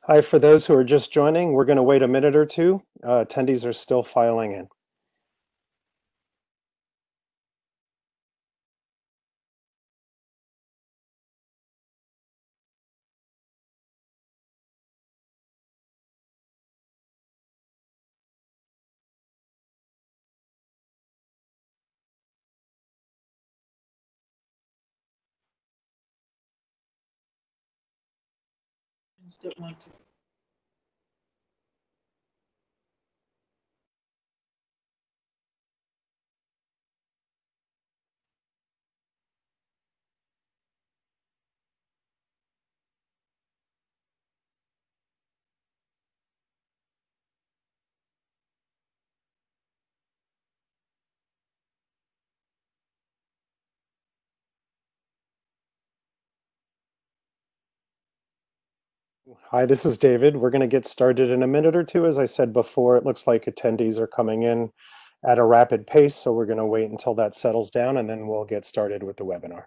Hi, for those who are just joining, we're going to wait a minute or two. Attendees are still filing in. Hi, this is David. We're going to get started in a minute or two. As I said before, it looks like attendees are coming in at a rapid pace, so we're going to wait until that settles down and then we'll get started with the webinar.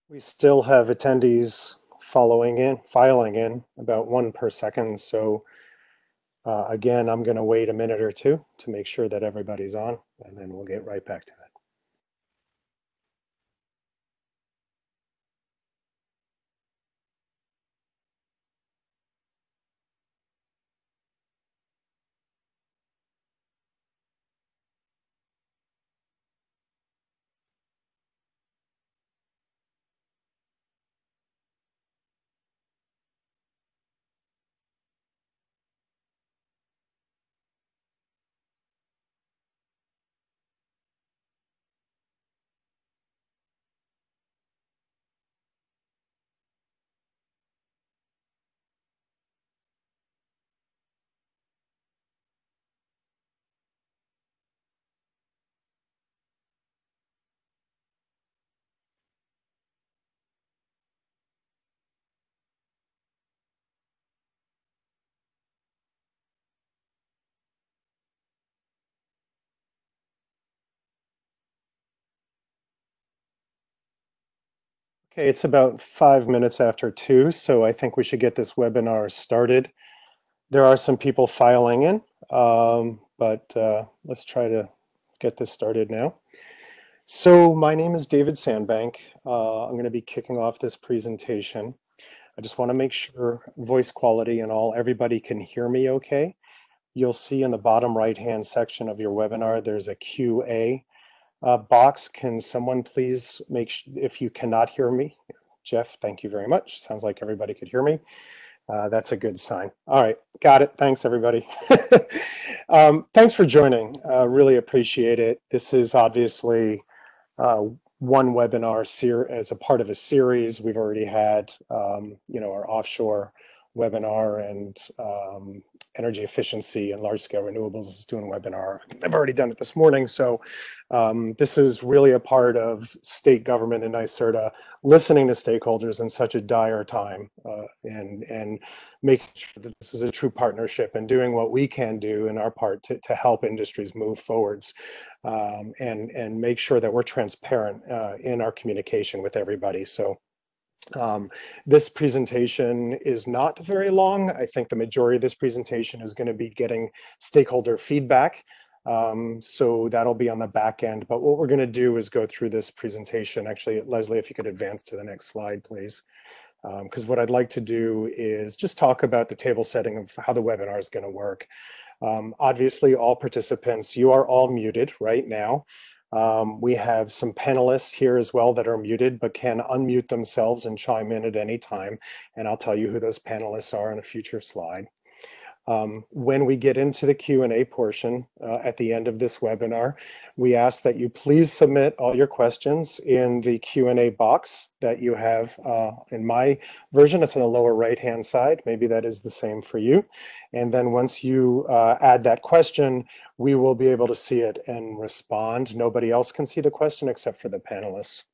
We still have attendees filing in, about one per second. So again, I'm going to wait a minute or two to make sure that everybody's on, and then we'll get right back to it. Okay, it's about 5 minutes after 2, so I think we should get this webinar started. There are some people filing in, but let's try to get this started now. So my name is David Sandbank. I'm going to be kicking off this presentation. I just want to make sure voice quality and all, everybody can hear me okay. You'll see in the bottom right-hand section of your webinar, there's a QA box. Can someone please if you cannot hear me? Jeff, thank you very much. Sounds like everybody could hear me. That's a good sign. All right, got it. Thanks, everybody. Thanks for joining. Really appreciate it. This is obviously one webinar as a part of a series. We've already had, our offshore webinar and energy efficiency and large-scale renewables is doing a webinar. I've already done it this morning. So this is really a part of state government and NYSERDA listening to stakeholders in such a dire time and making sure that this is a true partnership and doing what we can do in our part to help industries move forwards and make sure that we're transparent in our communication with everybody. So Um, this presentation is not very long. I think the majority of this presentation is going to be getting stakeholder feedback. So that'll be on the back end. But what we're going to do is go through this presentation. Actually, Leslie, if you could advance to the next slide, please. Because what I'd like to do is just talk about the table setting of how the webinar is going to work. Obviously, all participants, you are all muted right now. We have some panelists here as well that are muted, but can unmute themselves and chime in at any time. And I'll tell you who those panelists are in a future slide. When we get into the Q&A portion at the end of this webinar, we ask that you please submit all your questions in the Q&A box that you have in my version. It's on the lower right-hand side. Maybe that is the same for you. And then once you add that question, we will be able to see it and respond. Nobody else can see the question except for the panelists.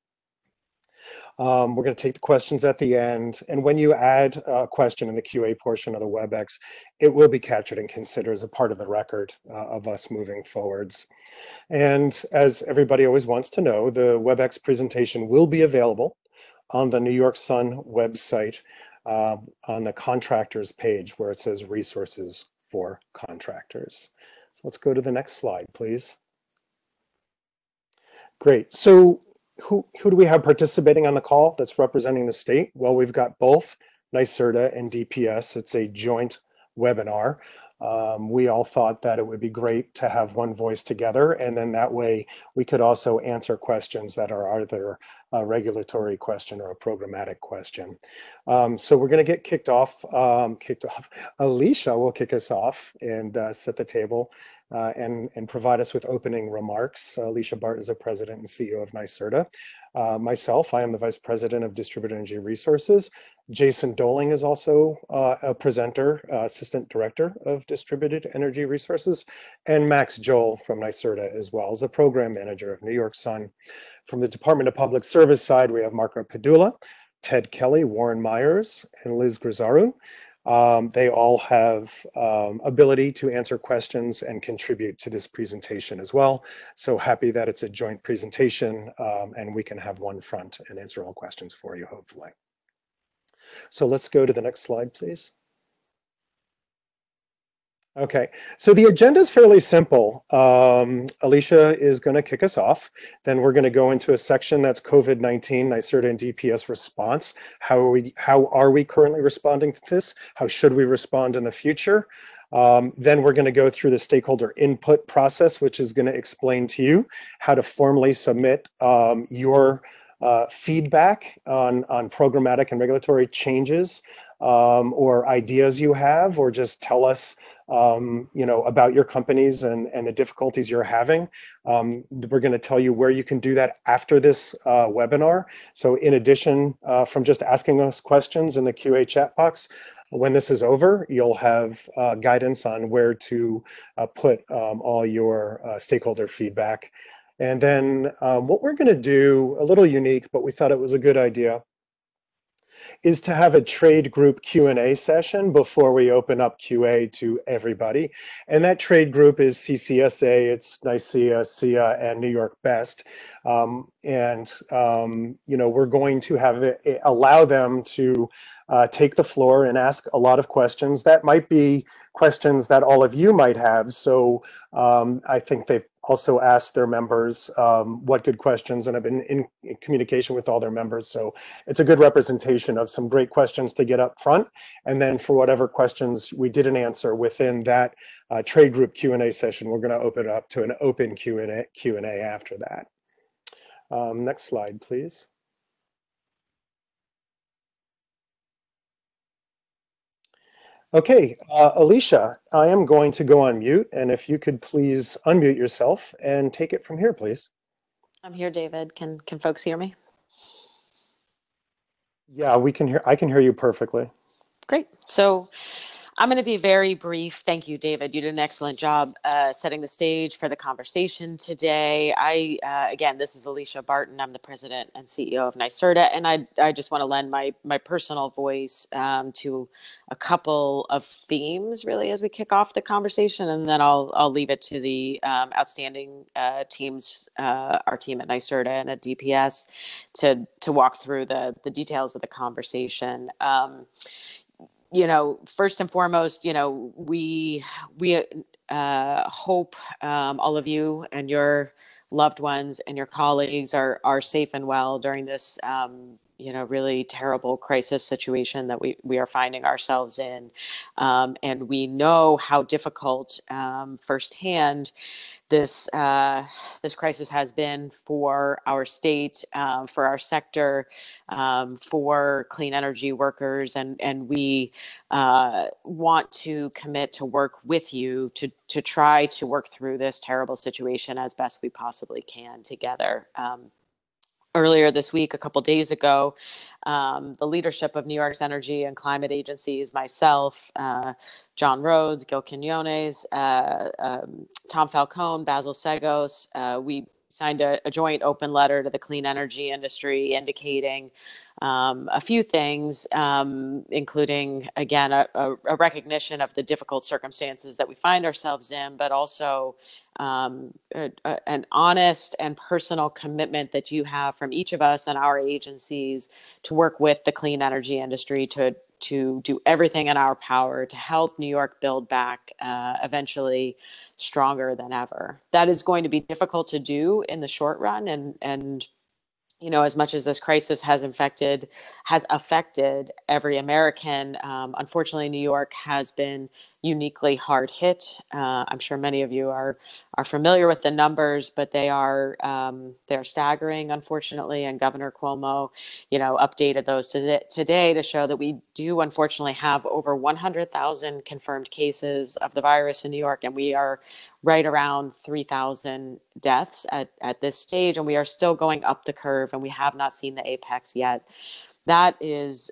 We're going to take the questions at the end. And when you add a question in the QA portion of the WebEx, it will be captured and considered as a part of the record of us moving forwards. And as everybody always wants to know, the WebEx presentation will be available on the New York Sun website on the contractors page where it says resources for contractors. So let's go to the next slide, please. Great. So who do we have participating on the call that's representing the state? Well, we've got both NYSERDA and DPS. It's a joint webinar. We all thought that it would be great to have one voice together, and then that way we could also answer questions that are either a regulatory question or a programmatic question. So we're going to get kicked off. Alicia will kick us off and set the table. And provide us with opening remarks. Alicia Bart is the president and CEO of NYSERDA. Myself, I am the vice president of Distributed Energy Resources. Jason Doling is also a presenter, assistant director of Distributed Energy Resources. And Max Joel from NYSERDA as well as a program manager of New York Sun. From the Department of Public Service side, we have Marco Padula, Ted Kelly, Warren Myers, and Liz Grizaru. They all have ability to answer questions and contribute to this presentation as well. So happy that it's a joint presentation and we can have one front and answer all questions for you, hopefully. So let's go to the next slide, please. Okay, so the agenda is fairly simple. Alicia is going to kick us off. Then we're going to go into a section that's COVID-19, NYSERDA and DPS response. How are we currently responding to this? How should we respond in the future? Then we're going to go through the stakeholder input process, which is going to explain to you how to formally submit your feedback on programmatic and regulatory changes or ideas you have, or just tell us about your companies and the difficulties you're having. We're going to tell you where you can do that after this webinar. So in addition from just asking us questions in the QA chat box, when this is over, you'll have guidance on where to put all your stakeholder feedback. And then what we're going to do, a little unique, but we thought it was a good idea, is to have a trade group Q&A session before we open up QA to everybody. And that trade group is CCSA, it's NYSEA, SEIA, and New York Best. We're going to have allow them to take the floor and ask a lot of questions. That might be questions that all of you might have. So I think they've also asked their members what good questions, and have been in communication with all their members. So it's a good representation of some great questions to get up front. And then for whatever questions we didn't answer within that trade group Q&A session, we're going to open it up to an open Q&A after that. Next slide, please. Okay, Alicia, I am going to go on mute, and if you could please unmute yourself and take it from here, please. I'm here, David. Can folks hear me? Yeah, we can hear. I can hear you perfectly. Great. So I'm going to be very brief. Thank you, David. You did an excellent job setting the stage for the conversation today. Again, this is Alicia Barton. I'm the president and CEO of NYSERDA, and I just want to lend my personal voice to a couple of themes, really, as we kick off the conversation, and then I'll leave it to the outstanding teams, our team at NYSERDA and at DPS, to walk through the details of the conversation. First and foremost, we hope all of you and your loved ones and your colleagues are safe and well during this, really terrible crisis situation that we are finding ourselves in. And we know how difficult firsthand this crisis has been for our state, for our sector, for clean energy workers, and we want to commit to work with you to try to work through this terrible situation as best we possibly can together. Earlier this week, a couple days ago, the leadership of New York's energy and climate agencies, myself, John Rhodes, Gil Quinones, Tom Falcone, Basil Segos, we signed a joint open letter to the clean energy industry indicating a few things, including, again, a recognition of the difficult circumstances that we find ourselves in, but also an honest and personal commitment that you have from each of us and our agencies to work with the clean energy industry to do everything in our power to help New York build back eventually stronger than ever. That is going to be difficult to do in the short run, and as much as this crisis has affected every American, unfortunately, New York has been uniquely hard hit. I'm sure many of you are familiar with the numbers, but they're staggering, unfortunately. And Governor Cuomo, updated those today to show that we do unfortunately have over 100,000 confirmed cases of the virus in New York, and we are right around 3,000 deaths at this stage, and we are still going up the curve, and we have not seen the apex yet. That is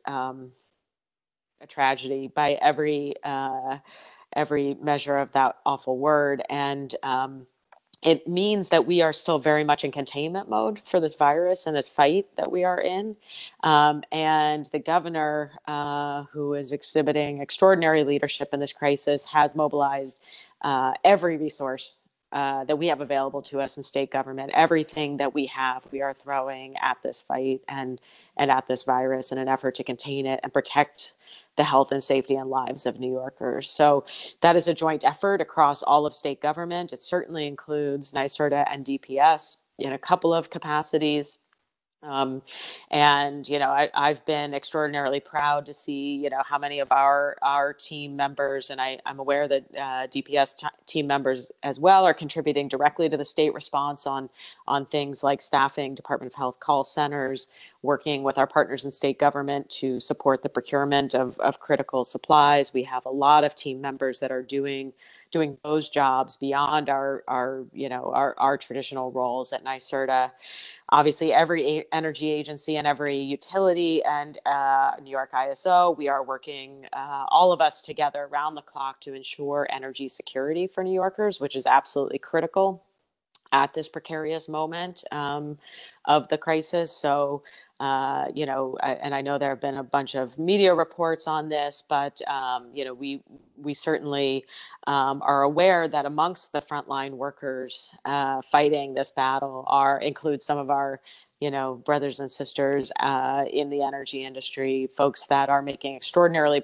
a tragedy by every measure of that awful word, and it means that we are still very much in containment mode for this virus and this fight that we are in. And the governor, who is exhibiting extraordinary leadership in this crisis, has mobilized every resource that we have available to us in state government. Everything that we have, we are throwing at this fight and at this virus in an effort to contain it and protect the health and safety and lives of New Yorkers. So that is a joint effort across all of state government. It certainly includes NYSERDA and DPS in a couple of capacities. And I've been extraordinarily proud to see how many of our team members, and I'm aware that DPS team members as well, are contributing directly to the state response on things like staffing Department of Health call centers, working with our partners in state government to support the procurement of critical supplies. We have a lot of team members that are doing those jobs beyond our traditional roles at NYSERDA. Obviously, every energy agency and every utility and New York ISO, we are working, all of us together around the clock to ensure energy security for New Yorkers, which is absolutely critical at this precarious moment of the crisis. So, and I know there have been a bunch of media reports on this, but, we certainly are aware that amongst the frontline workers fighting this battle include some of our, brothers and sisters in the energy industry, folks that are making extraordinarily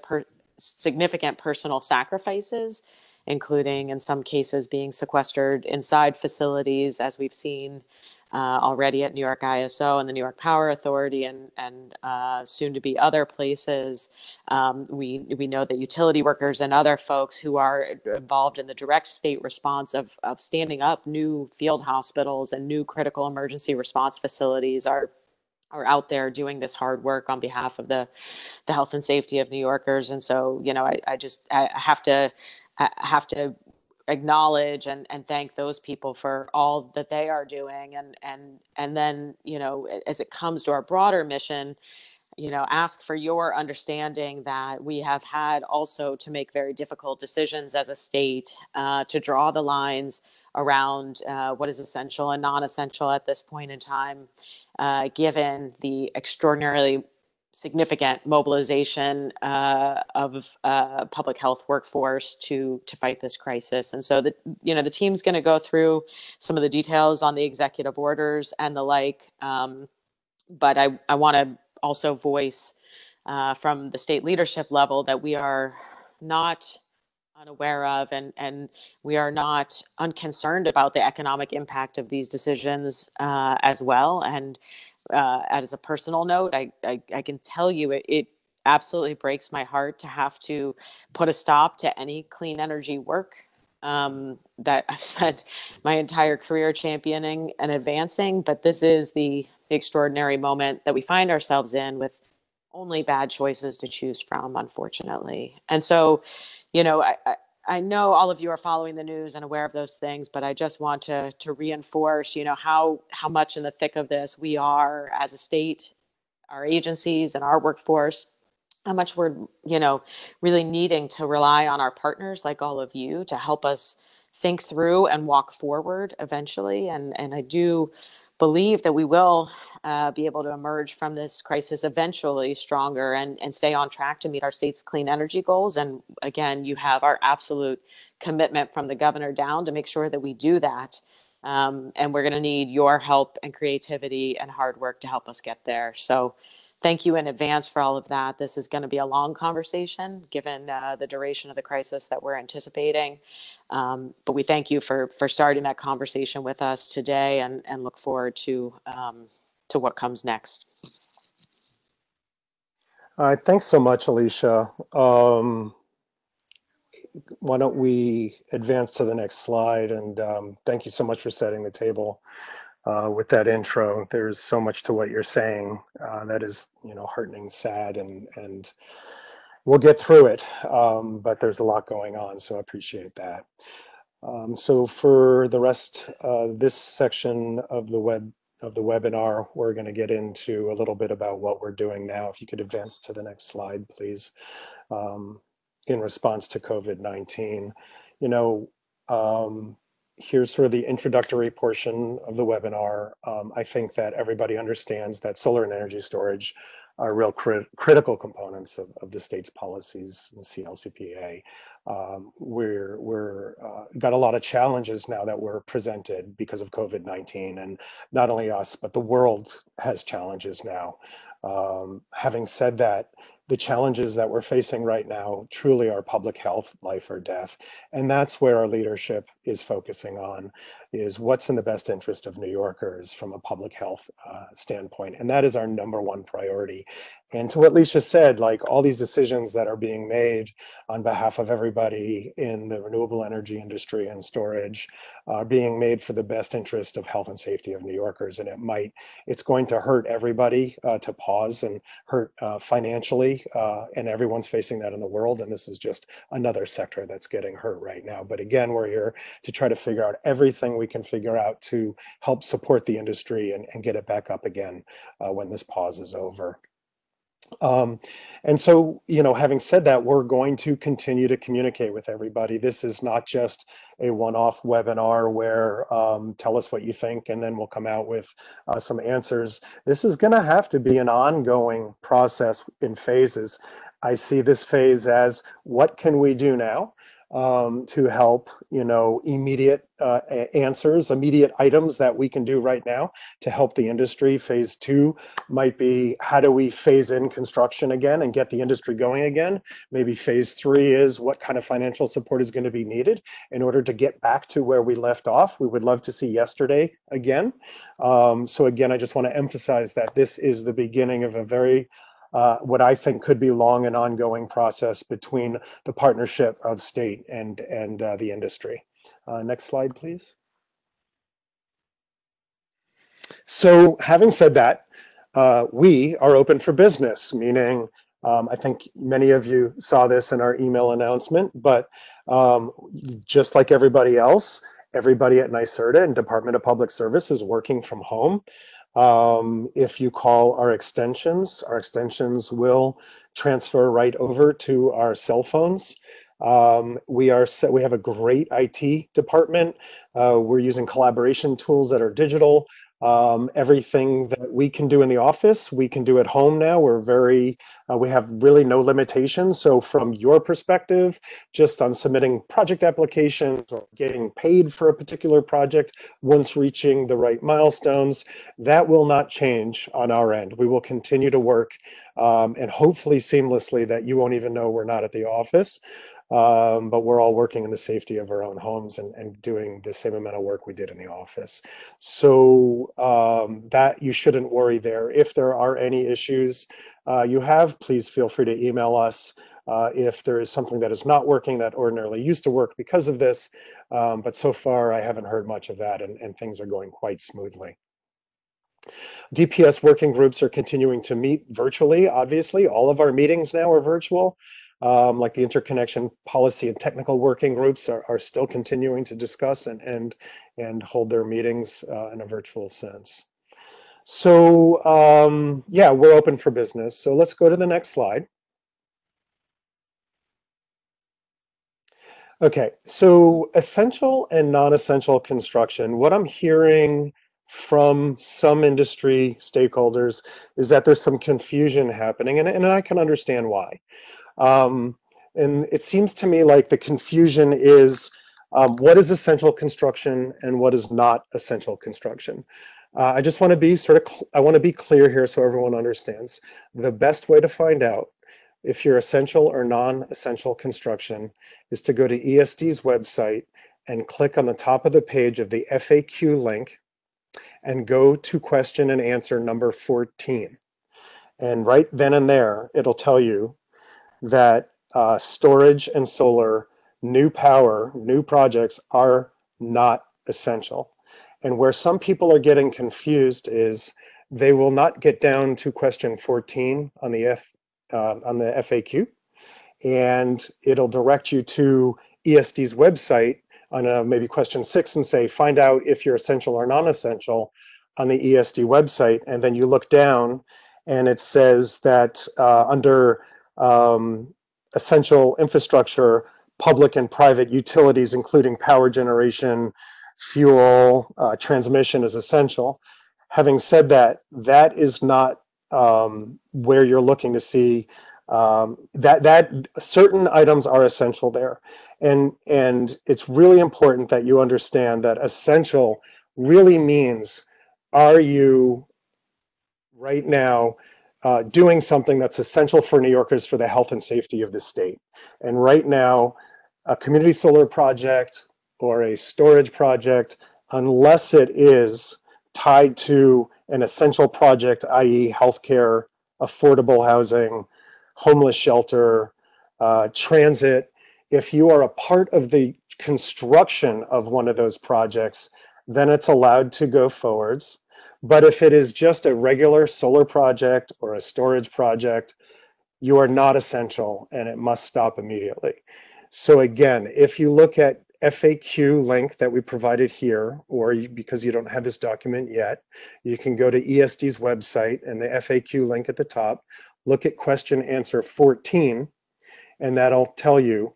significant personal sacrifices, including in some cases being sequestered inside facilities, as we've seen already at New York ISO and the New York Power Authority, and soon to be other places. We know that utility workers and other folks who are involved in the direct state response of standing up new field hospitals and new critical emergency response facilities are out there doing this hard work on behalf of the health and safety of New Yorkers. And so, I have to acknowledge and thank those people for all that they are doing. And then, as it comes to our broader mission, ask for your understanding that we have had also to make very difficult decisions as a state to draw the lines around what is essential and non-essential at this point in time, given the extraordinarily significant mobilization of public health workforce to fight this crisis. And so the team's going to go through some of the details on the executive orders and the like. But I want to also voice from the state leadership level that we are not unaware of, and we are not unconcerned about the economic impact of these decisions as well. And as a personal note, I can tell you it absolutely breaks my heart to have to put a stop to any clean energy work that I've spent my entire career championing and advancing. But this is the extraordinary moment that we find ourselves in, with only bad choices to choose from, unfortunately. And so, I know all of you are following the news and aware of those things, but I just want to reinforce, how much in the thick of this we are as a state, our agencies and our workforce, how much we're, really needing to rely on our partners like all of you to help us think through and walk forward eventually. And I do believe that we will be able to emerge from this crisis eventually stronger and stay on track to meet our state's clean energy goals. And again, you have our absolute commitment from the governor down to make sure that we do that. And we're going to need your help and creativity and hard work to help us get there. So thank you in advance for all of that. This is going to be a long conversation given the duration of the crisis that we're anticipating. But we thank you for starting that conversation with us today, and look forward to what comes next. All right, thanks so much, Alicia. Why don't we advance to the next slide? And thank you so much for setting the table with that intro. There's so much to what you're saying that is, heartening, sad, and we'll get through it. But there's a lot going on, so I appreciate that. So for the rest, this section of the webinar, we're going to get into a little bit about what we're doing now. If you could advance to the next slide, please. In response to COVID-19, here's sort of the introductory portion of the webinar. I think that everybody understands that solar and energy storage are real critical components of the state's policies and CLCPA. We're got a lot of challenges now that were presented because of COVID-19, and not only us, but the world has challenges now. Having said that, the challenges that we're facing right now truly are public health, life or death. And that's where our leadership is focusing on, is what's in the best interest of New Yorkers from a public health standpoint. And that is our number one priority. And to what Alicia said, like all these decisions that are being made on behalf of everybody in the renewable energy industry and storage are being made for the best interest of health and safety of New Yorkers. And it's going to hurt everybody to pause, and hurt financially, and everyone's facing that in the world. And this is just another sector that's getting hurt right now. But again, we're here to try to figure out everything we can figure out to help support the industry and get it back up again when this pause is over. And so, having said that, we're going to continue to communicate with everybody. This is not just a one-off webinar where tell us what you think and then we'll come out with some answers. This is going to have to be an ongoing process in phases. I see this phase as, what can we do now to help, immediate answers, immediate items that we can do right now to help the industry. Phase two might be, how do we phase in construction again and get the industry going again? Maybe phase three is, what kind of financial support is going to be needed in order to get back to where we left off? We would love to see yesterday again. So again, I just want to emphasize that this is the beginning of a very what I think could be long and ongoing process between the partnership of state and the industry. Next slide, please. So having said that, we are open for business, meaning I think many of you saw this in our email announcement, but just like everybody else, everybody at NYSERDA and Department of Public Service is working from home. If you call our extensions will transfer right over to our cell phones. We have a great IT department. We're using collaboration tools that are digital. Everything that we can do in the office, we can do at home now. We have really no limitations. So from your perspective, just on submitting project applications or getting paid for a particular project, once reaching the right milestones, that will not change on our end. We will continue to work and hopefully seamlessly that you won't even know we're not at the office. But we're all working in the safety of our own homes and doing the same amount of work we did in the office. So that you shouldn't worry there. If there are any issues you have, please feel free to email us. If there is something that is not working that ordinarily used to work because of this, but so far I haven't heard much of that, and things are going quite smoothly. DPS working groups are continuing to meet virtually, obviously. All of our meetings now are virtual. Like the interconnection policy and technical working groups are still continuing to discuss and hold their meetings in a virtual sense. So yeah, we're open for business. So let's go to the next slide. Okay, so essential and non-essential construction. What I'm hearing from some industry stakeholders is that there's some confusion happening, and I can understand why. Um, and it seems to me like the confusion is what is essential construction and what is not essential construction. I just want to be I want to be clear here so everyone understands. The best way to find out if you're essential or non-essential construction is to go to ESD's website and click on the top of the page of the FAQ link and go to question and answer number 14. And right then and there, it'll tell you that storage and solar, new power, new projects are not essential. And where some people are getting confused is they will not get down to question 14 on the FAQ, and it'll direct you to ESD's website on maybe question 6 and say, find out if you're essential or non-essential on the ESD website. And then you look down and it says that under essential infrastructure, public and private utilities, including power generation, fuel, transmission is essential. Having said that, that is not where you're looking to see that certain items are essential there. And it's really important that you understand that essential really means, are you right now doing something that's essential for New Yorkers for the health and safety of the state? And right now, a community solar project or a storage project, unless it is tied to an essential project, i.e. healthcare, affordable housing, homeless shelter, transit, if you are a part of the construction of one of those projects, then it's allowed to go forwards. But if it is just a regular solar project or a storage project, you are not essential and it must stop immediately. So again, if you look at FAQ link that we provided here, or because you don't have this document yet, you can go to ESD's website and the FAQ link at the top, look at question answer 14, and that'll tell you,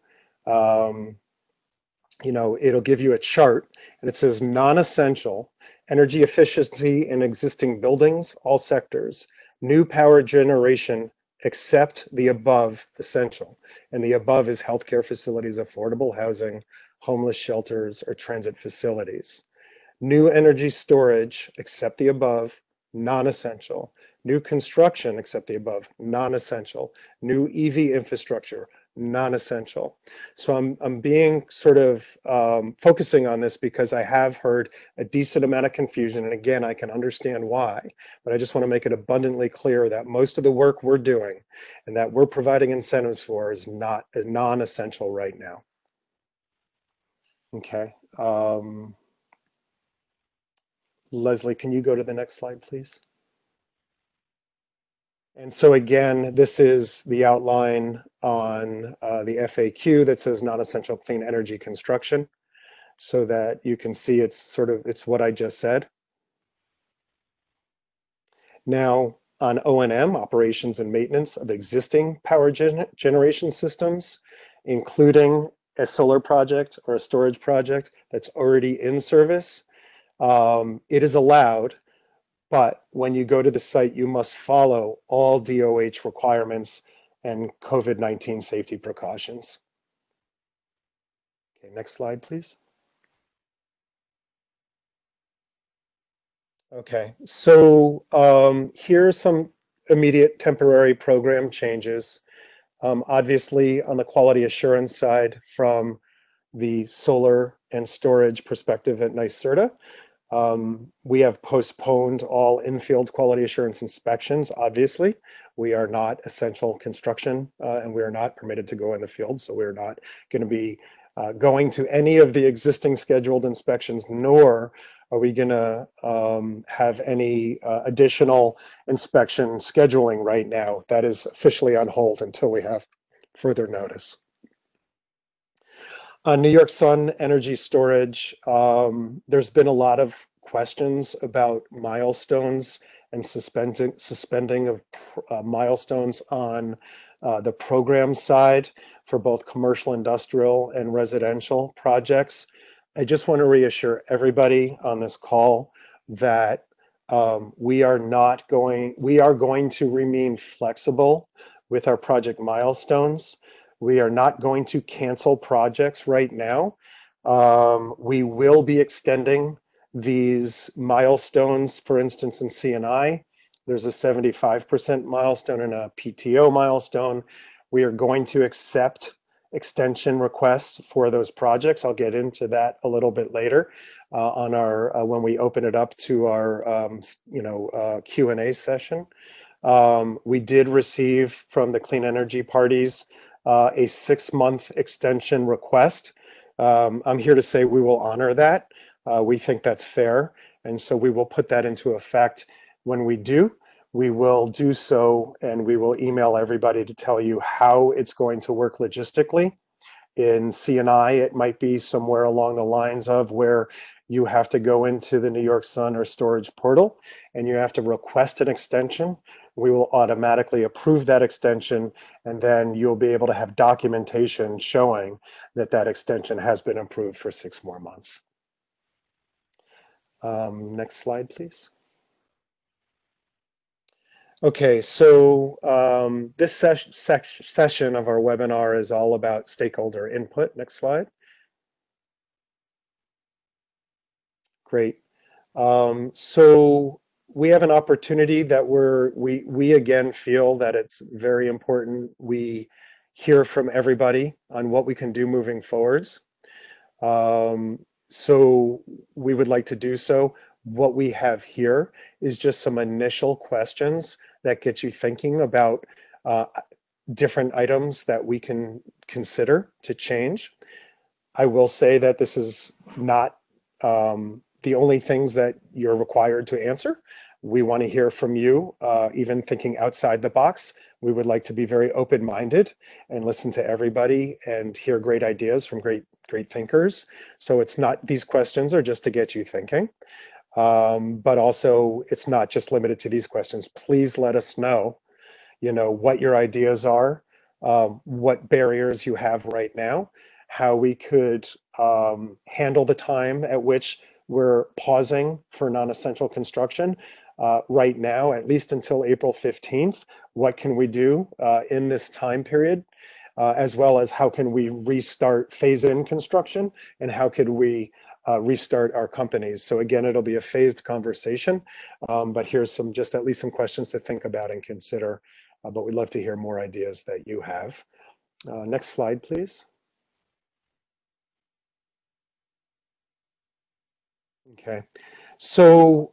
it'll give you a chart and it says non-essential, energy efficiency in existing buildings, all sectors, new power generation, except the above essential. And the above is healthcare facilities, affordable housing, homeless shelters, or transit facilities. New energy storage, except the above, non-essential. New construction, except the above, non-essential. New EV infrastructure, non-essential. So I'm being sort of focusing on this because I have heard a decent amount of confusion, and again, I can understand why, but I just want to make it abundantly clear that most of the work we're doing and that we're providing incentives for is not non-essential right now. Okay. Leslie, can you go to the next slide, please? And so again, this is the outline on the FAQ that says non-essential clean energy construction, so that you can see it's what I just said. Now, on O&M, operations and maintenance of existing power generation systems, including a solar project or a storage project that's already in service, it is allowed, but when you go to the site, you must follow all DOH requirements and COVID-19 safety precautions. Okay, next slide, please. Okay, so here are some immediate temporary program changes. Obviously, on the quality assurance side, from the solar and storage perspective at NYSERDA, we have postponed all in-field quality assurance inspections. Obviously, we are not essential construction and we are not permitted to go in the field, so we're not going to be going to any of the existing scheduled inspections, nor are we going to have any additional inspection scheduling right now. That is officially on hold until we have further notice. On New York Sun energy storage, there's been a lot of questions about milestones and suspending of milestones on the program side for both commercial, industrial, and residential projects. I just want to reassure everybody on this call that we are going to remain flexible with our project milestones. We are not going to cancel projects right now. We will be extending these milestones. For instance, in CNI, there's a 75% milestone and a PTO milestone. We are going to accept extension requests for those projects. I'll get into that a little bit later on our when we open it up to our Q&A session. We did receive from the clean energy parties a 6-month extension request. I'm here to say we will honor that. We think that's fair, and so we will put that into effect. When we do, we will do so, and we will email everybody to tell you how it's going to work logistically. In CNI, it might be somewhere along the lines of where you have to go into the New York Sun or storage portal and you have to request an extension. We will automatically approve that extension, and then you'll be able to have documentation showing that that extension has been approved for 6 more months. Next slide, please. Okay, so this session of our webinar is all about stakeholder input. Next slide. Great. So we have an opportunity that we again feel that it's very important we hear from everybody on what we can do moving forwards. So we would like to do so. What we have here is just some initial questions that get you thinking about different items that we can consider to change. I will say that this is not the only things that you're required to answer. We want to hear from you, even thinking outside the box. We would like to be very open-minded and listen to everybody and hear great ideas from great thinkers. So it's not, these questions are just to get you thinking. But also it's not just limited to these questions. Please let us know, what your ideas are, what barriers you have right now, how we could handle the time at which we're pausing for non-essential construction right now, at least until April 15th. What can we do in this time period, as well as how can we restart phase-in construction, and how could we restart our companies? So again, it'll be a phased conversation, but here's some, just at least some questions to think about and consider, but we'd love to hear more ideas that you have. Next slide, please. Okay, so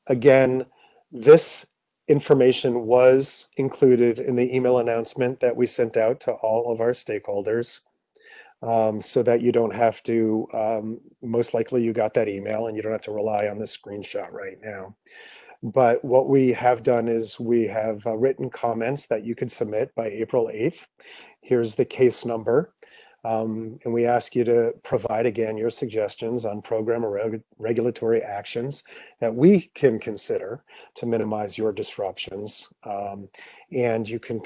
again, this information was included in the email announcement that we sent out to all of our stakeholders, so that you don't have to, most likely you got that email and you don't have to rely on this screenshot right now. But what we have done is we have written comments that you can submit by April 8th. Here's the case number. And we ask you to provide again your suggestions on program or regulatory actions that we can consider to minimize your disruptions. And you can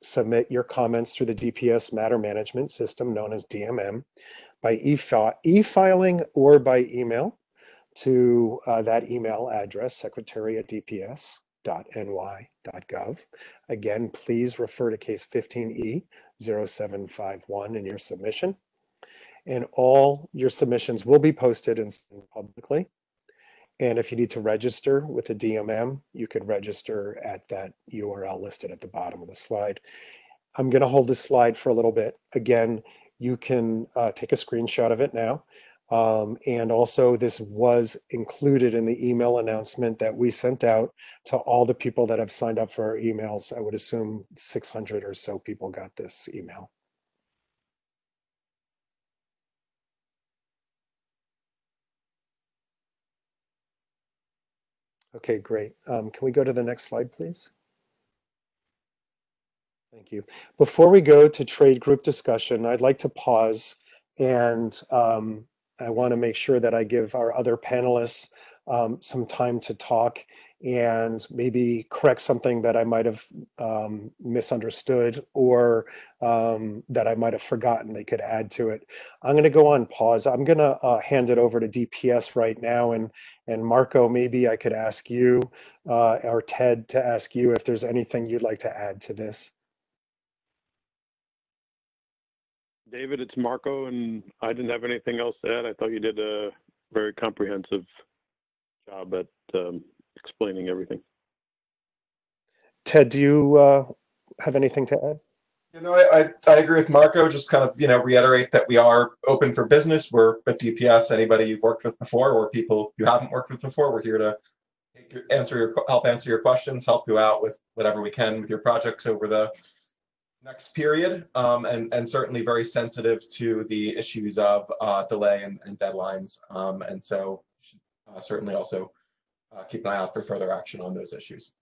submit your comments through the DPS matter management system known as DMM by e-filing or by email to that email address, secretary@dps.ny.gov. Again, please refer to case 15E0751 in your submission. And all your submissions will be posted and sent publicly. And if you need to register with the DMM, you could register at that URL listed at the bottom of the slide. I'm going to hold this slide for a little bit. Again, you can take a screenshot of it now. And also this was included in the email announcement that we sent out to all the people that have signed up for our emails. I would assume 600 or so people got this email. Okay, great. Can we go to the next slide, please? Thank you. Before we go to trade group discussion, I'd like to pause and I want to make sure that I give our other panelists some time to talk and maybe correct something that I might have misunderstood or that I might have forgotten they could add to it. I'm going to go on pause. I'm going to hand it over to DPS right now. And Marco, maybe I could ask you or Ted to ask you if there's anything you'd like to add to this. David, it's Marco, and I didn't have anything else to add. I thought you did a very comprehensive job at explaining everything. Ted, do you have anything to add? You know, I agree with Marco. Just kind of, reiterate that we are open for business. We're at DPS. Anybody you've worked with before or people you haven't worked with before, we're here to help answer your questions, help you out with whatever we can with your projects over the next period, and certainly very sensitive to the issues of delay and deadlines. And so certainly also keep an eye out for further action on those issues.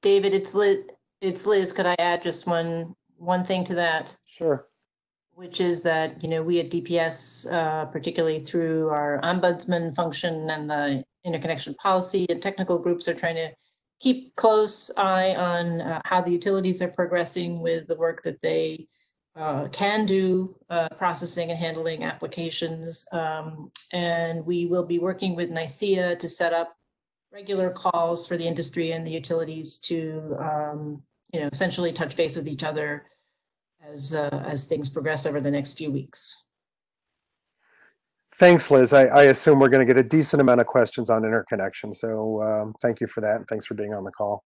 David, it's Liz. Could I add just one thing to that? Sure. Which is that, we at DPS, particularly through our ombudsman function and the interconnection policy and technical groups, are trying to keep close eye on how the utilities are progressing with the work that they can do, processing and handling applications. And we will be working with NYSERDA to set up regular calls for the industry and the utilities to, essentially touch base with each other as things progress over the next few weeks. Thanks, Liz. I assume we're going to get a decent amount of questions on interconnection. So thank you for that. And thanks for being on the call.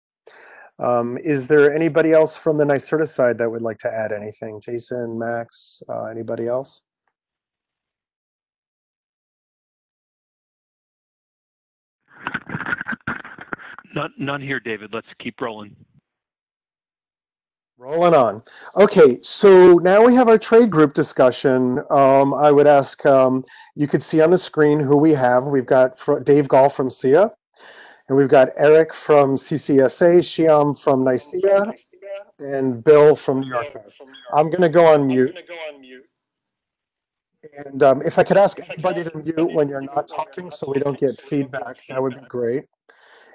Is there anybody else from the NYSERDA side that would like to add anything? Jason, Max, anybody else? None here, David. Let's keep rolling. Rolling on. Okay, so now we have our trade group discussion. I would ask, you could see on the screen who we have. We've got Dave Gall from SIA, and we've got Eric from CCSA, Shyam from NYSERDA, and Bill from New York. I'm going to go on mute. And if I could ask everybody to mute when you're not talking so we don't get feedback, that would be great.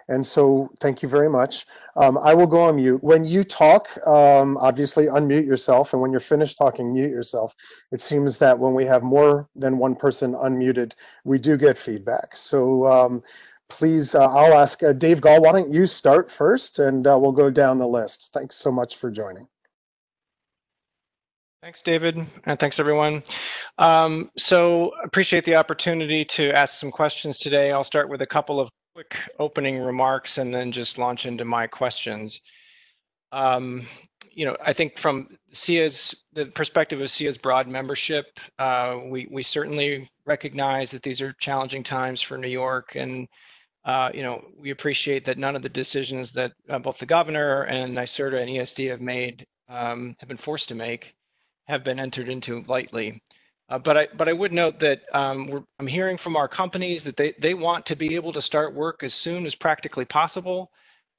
And so thank you very much. I will go on mute. When you talk, obviously unmute yourself. And when you're finished talking, mute yourself. It seems that when we have more than one person unmuted, we do get feedback. So please, I'll ask Dave Gall, why don't you start first and we'll go down the list. Thanks so much for joining. Thanks, David, and thanks, everyone. So appreciate the opportunity to ask some questions today. I'll start with a couple of quick opening remarks and then just launch into my questions. I think from the perspective of SIA's broad membership, we certainly recognize that these are challenging times for New York, and we appreciate that none of the decisions that both the governor and NYSERDA and ESD have made, have been forced to make, have been entered into lightly. But I would note that I'm hearing from our companies that they want to be able to start work as soon as practically possible.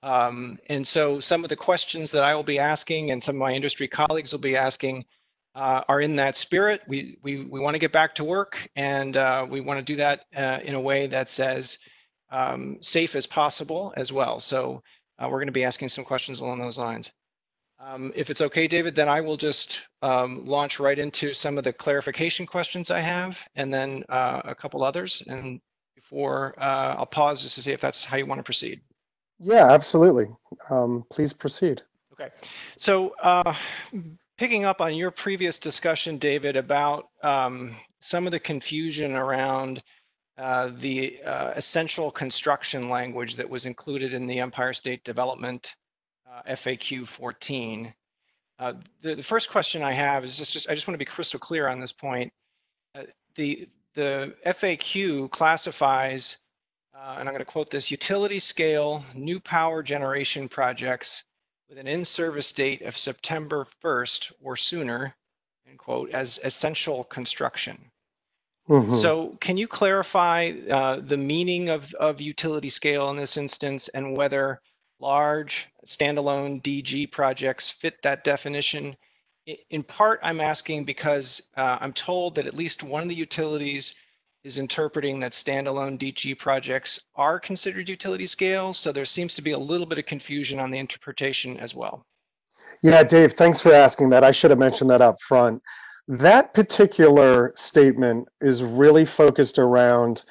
And so some of the questions that I will be asking and some of my industry colleagues will be asking are in that spirit. We want to get back to work, and we want to do that in a way that's as safe as possible as well. So we're going to be asking some questions along those lines. If it's okay, David, then I will just launch right into some of the clarification questions I have, and then a couple others. And before I'll pause just to see if that's how you want to proceed. Yeah, absolutely. Please proceed. Okay. So picking up on your previous discussion, David, about some of the confusion around the essential construction language that was included in the Empire State Development FAQ 14. The first question I have is I just want to be crystal clear on this point. The FAQ classifies, and I'm going to quote this, utility scale new power generation projects with an in-service date of September 1st or sooner, end quote, as essential construction. Mm-hmm. So can you clarify the meaning of utility scale in this instance, and whether large standalone DG projects fit that definition? In part, I'm asking because I'm told that at least one of the utilities is interpreting that standalone DG projects are considered utility scale. So there seems to be a little bit of confusion on the interpretation as well. Yeah, Dave, thanks for asking that. I should have mentioned that up front. That particular statement is really focused around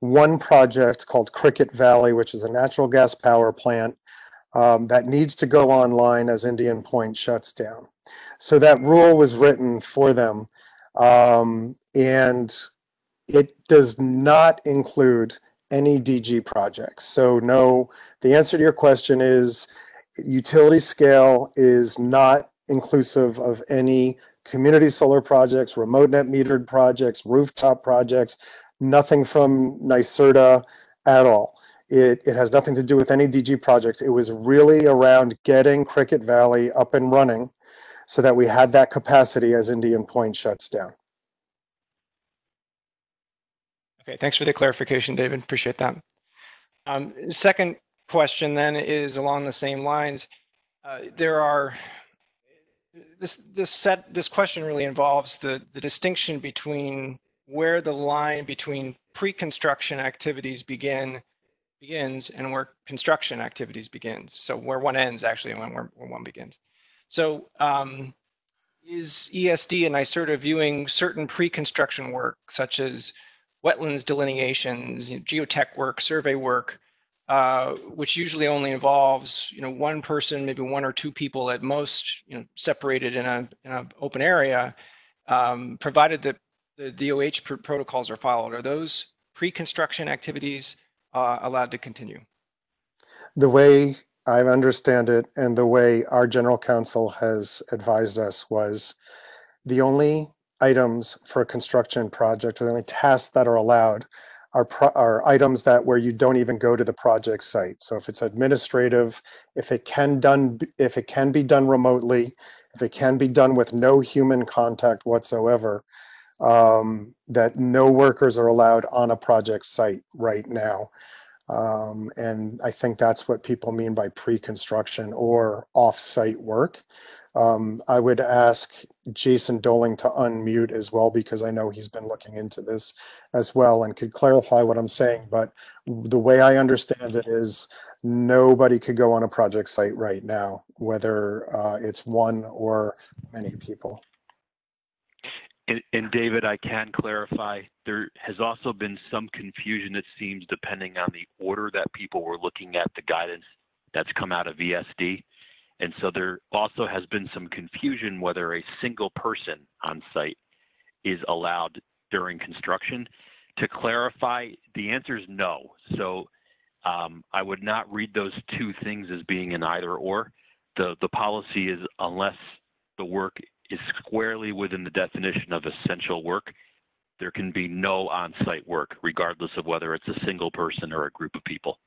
one project called Cricket Valley, which is a natural gas power plant that needs to go online as Indian Point shuts down. So that rule was written for them, and it does not include any DG projects. So no, the answer to your question is utility scale is not inclusive of any community solar projects, remote net metered projects, rooftop projects, nothing from NYSERDA at all. It has nothing to do with any DG projects. It was really around getting Cricket Valley up and running so that we had that capacity as Indian Point shuts down. Okay, thanks for the clarification, David. Appreciate that. Second question then is along the same lines. This question really involves the distinction between where the line between pre-construction activities begins and where construction activities begins. So where one ends actually and where one begins. So is ESD and NYSERDA viewing certain pre-construction work such as wetlands delineations, geotech work, survey work, which usually only involves one person, maybe one or two people at most, separated in an open area, provided that the DOH protocols are followed? Are those pre-construction activities allowed to continue? The way I understand it and the way our general counsel has advised us was the only items for a construction project, or the only tasks that are allowed are items that where you don't even go to the project site. So if it's administrative, if it can be done remotely, if it can be done with no human contact whatsoever, that no workers are allowed on a project site right now. And I think that's what people mean by pre-construction or off-site work. I would ask Jason Doling to unmute as well, because I know he's been looking into this as well and could clarify what I'm saying. But the way I understand it is nobody could go on a project site right now, whether it's one or many people. And David, I can clarify, there has also been some confusion, it seems, depending on the order that people were looking at the guidance that's come out of ESD. And so there also has been some confusion whether a single person on site is allowed during construction. To clarify, the answer is no. So I would not read those two things as being an either or. The policy is, unless the work is squarely within the definition of essential work, there can be no on-site work, regardless of whether it's a single person or a group of people.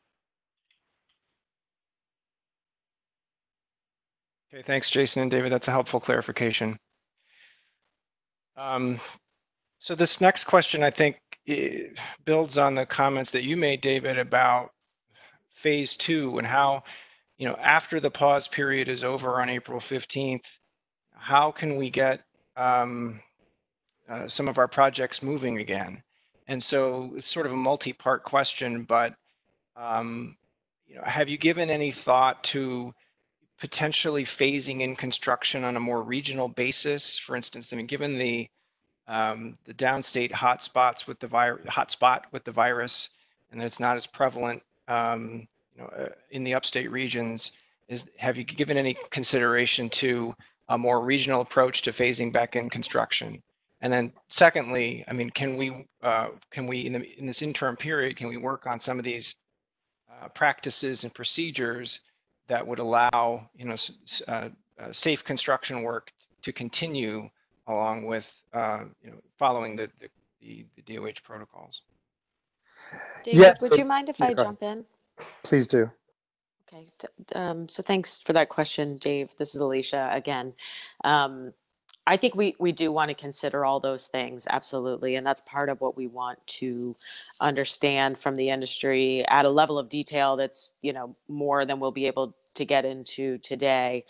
Okay, thanks, Jason and David. That's a helpful clarification. So this next question, I think, builds on the comments that you made, David, about phase 2 and how, after the pause period is over on April 15th, how can we get some of our projects moving again. And so it's sort of a multi-part question, but have you given any thought to potentially phasing in construction on a more regional basis? For instance, I mean, given the downstate hotspot with the virus, and that it's not as prevalent, in the upstate regions, have you given any consideration to a more regional approach to phasing back in construction? And then, secondly, I mean, can we in this interim period, can we work on some of these practices and procedures that would allow safe construction work to continue along with following the DOH protocols? David, Yeah. would you mind if I jump in? Please do. Okay, so thanks for that question, Dave. This is Alicia again. I think we do want to consider all those things, absolutely, and that's part of what we want to understand from the industry at a level of detail that's more than we'll be able to get into today.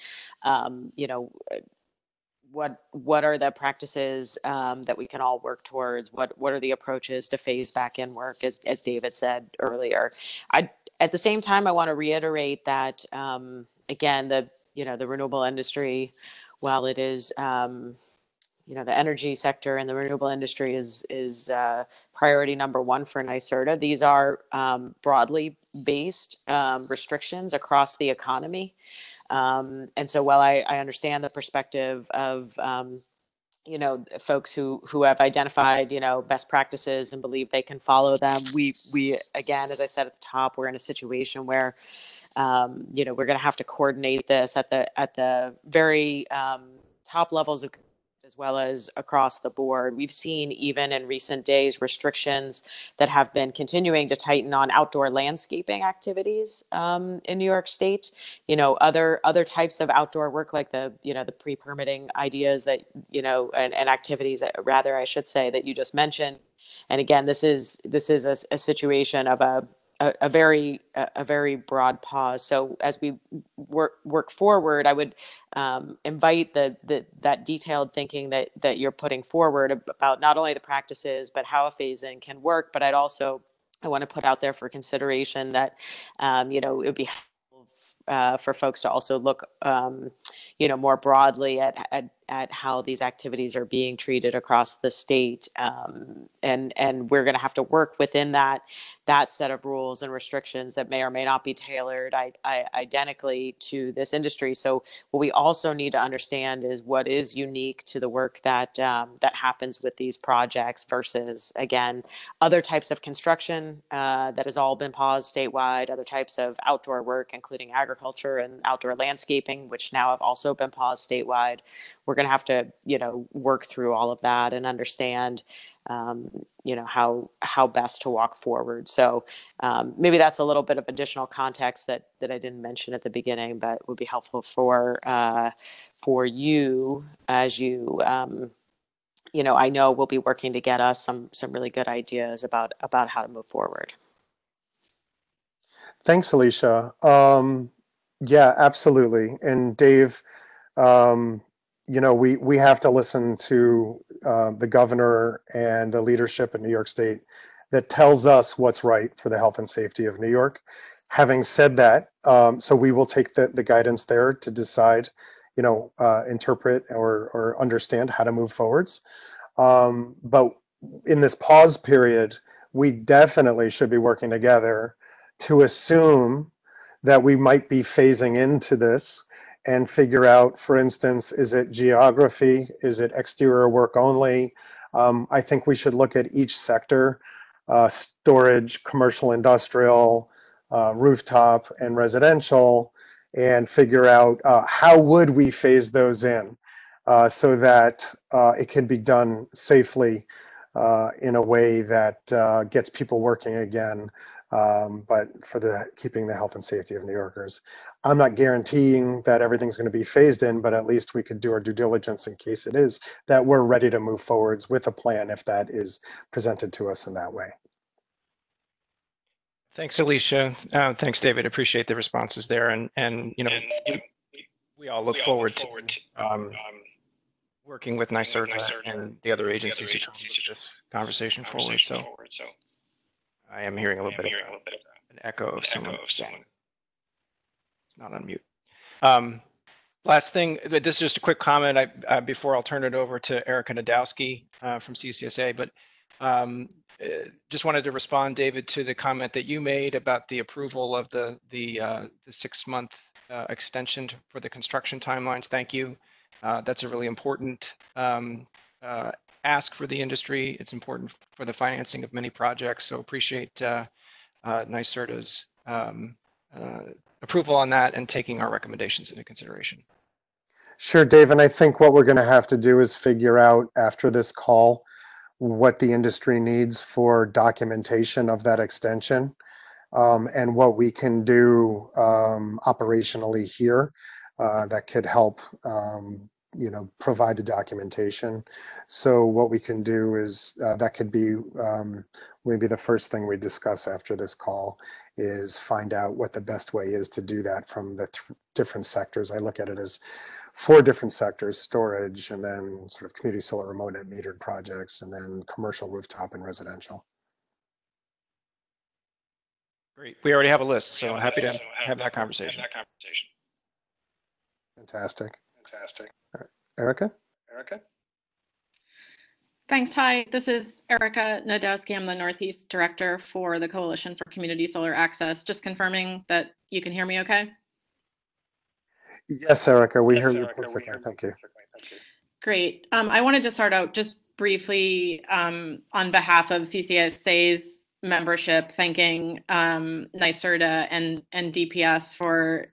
What are the practices that we can all work towards? What are the approaches to phase back in work, as David said earlier? At the same time, I want to reiterate that again, the renewable industry, while it is the energy sector and the renewable industry is priority number one for NYSERDA. These are broadly based restrictions across the economy. And so while I understand the perspective of folks who have identified best practices and believe they can follow them, we again, as I said at the top, we're in a situation where we're going to have to coordinate this at the very top levels of, as well as across the board. We've seen even in recent days restrictions that have been continuing to tighten on outdoor landscaping activities in New York State. Other types of outdoor work, like the pre-permitting ideas that and activities, rather I should say, that you just mentioned. And again, this is a situation of a very broad pause. So as we work forward, I would invite that detailed thinking that you're putting forward about not only the practices but how a phase-in can work. But I want to put out there for consideration that it would be helpful for folks to also look more broadly at how these activities are being treated across the state, and we're going to have to work within that set of rules and restrictions that may or may not be tailored identically to this industry. So what we also need to understand is what is unique to the work that happens with these projects versus, again, other types of construction that has all been paused statewide, other types of outdoor work, including agriculture and outdoor landscaping, which now have also been paused statewide. We're going to have to, work through all of that and understand, how best to walk forward. So maybe that's a little bit of additional context that I didn't mention at the beginning, but would be helpful for you as you, I know we'll be working to get us some really good ideas about how to move forward. Thanks, Alicia. Yeah, absolutely. And Dave, we have to listen to the governor and the leadership in New York State that tells us what's right for the health and safety of New York. Having said that, so we will take the guidance there to decide, interpret or understand how to move forwards. But in this pause period, we definitely should be working together to assume that we might be phasing into this and figure out, for instance, is it geography? Is it exterior work only? I think we should look at each sector, storage, commercial, industrial, rooftop, and residential, and figure out how would we phase those in so that it can be done safely in a way that gets people working again, but for keeping the health and safety of New Yorkers. I'm not guaranteeing that everything's going to be phased in, but at least we could do our due diligence in case it is, that we're ready to move forwards with a plan if that is presented to us in that way. Thanks, Alicia. Thanks, David. Appreciate the responses there, and we all look forward to working with NYSERDA and the other agencies to try to move this conversation forward. So I am hearing a little bit of an echo of someone saying it's not on mute. Last thing, this is just a quick comment before I'll turn it over to Erica Nadowski from CCSA, but just wanted to respond, David, to the comment that you made about the approval of the 6-month extension for the construction timelines. Thank you. That's a really important ask for the industry. It's important for the financing of many projects. So appreciate NYSERDA's approval on that and taking our recommendations into consideration. Sure, Dave, and I think what we're going to have to do is figure out after this call what the industry needs for documentation of that extension, and what we can do operationally here that could help provide the documentation. So what we can do is that could be maybe the first thing we discuss after this call is find out what the best way is to do that from the different sectors. I look at it as 4 different sectors: storage, and then sort of community solar remote net metered projects, and then commercial rooftop and residential. Great. We already have a list, so happy to have that conversation. Fantastic. All right. Erica? Thanks. Hi, this is Erica Nadowski. I'm the Northeast Director for the Coalition for Community Solar Access. Just confirming that you can hear me okay? Yes, Erica, we hear you perfectly. Thank you. Great. I wanted to start out just briefly on behalf of CCSA's membership, thanking NYSERDA and DPS for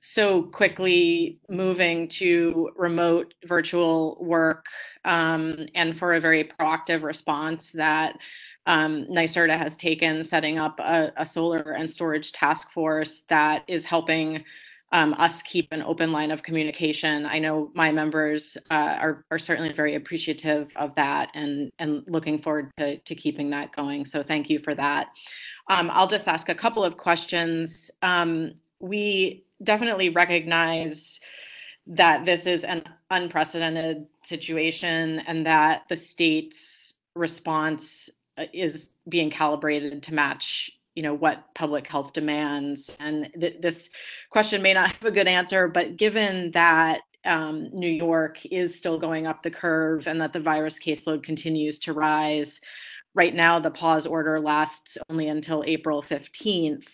so quickly moving to remote virtual work and for a very proactive response that NYSERDA has taken, setting up a solar and storage task force that is helping us keep an open line of communication. I know my members are certainly very appreciative of that and looking forward to keeping that going. So thank you for that. I'll just ask a couple of questions. We definitely recognize that this is an unprecedented situation and that the state's response is being calibrated to match what public health demands. And this question may not have a good answer, but given that New York is still going up the curve and that the virus caseload continues to rise, right now the pause order lasts only until April 15th.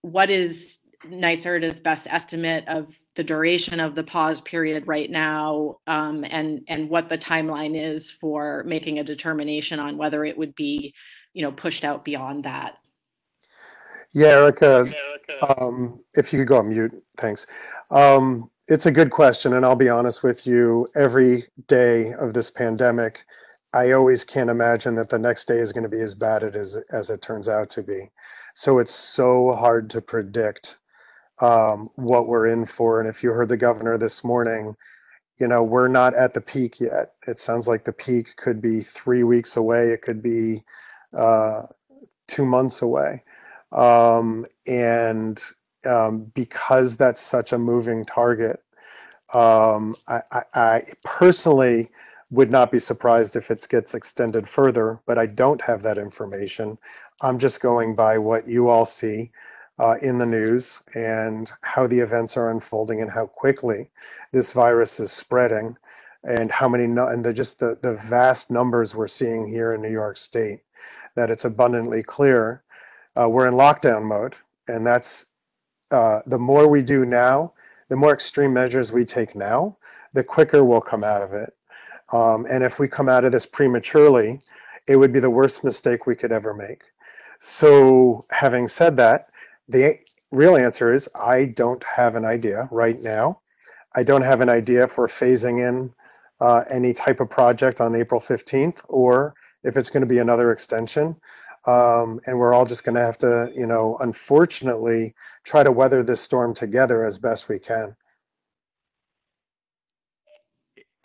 What is NYSERDA's best estimate of the duration of the pause period right now, and what the timeline is for making a determination on whether it would be pushed out beyond that? Yeah, Erica, if you could go on mute, thanks. It's a good question, and I'll be honest with you, every day of this pandemic, I always can't imagine that the next day is going to be as bad as it turns out to be. So it's so hard to predict what we're in for. And if you heard the governor this morning, we're not at the peak yet. It sounds like the peak could be 3 weeks away. It could be 2 months away. Because that's such a moving target, I personally would not be surprised if it gets extended further, but I don't have that information. I'm just going by what you all see in the news and how the events are unfolding and how quickly this virus is spreading and how many, and the vast numbers we're seeing here in New York State, that it's abundantly clear we're in lockdown mode. And that's the more we do now, the more extreme measures we take now, the quicker we'll come out of it. And if we come out of this prematurely, it would be the worst mistake we could ever make. So having said that, the real answer is I don't have an idea right now. I don't have an idea if we're phasing in any type of project on April 15th or if it's going to be another extension. And we're all just going to have to, unfortunately, try to weather this storm together as best we can.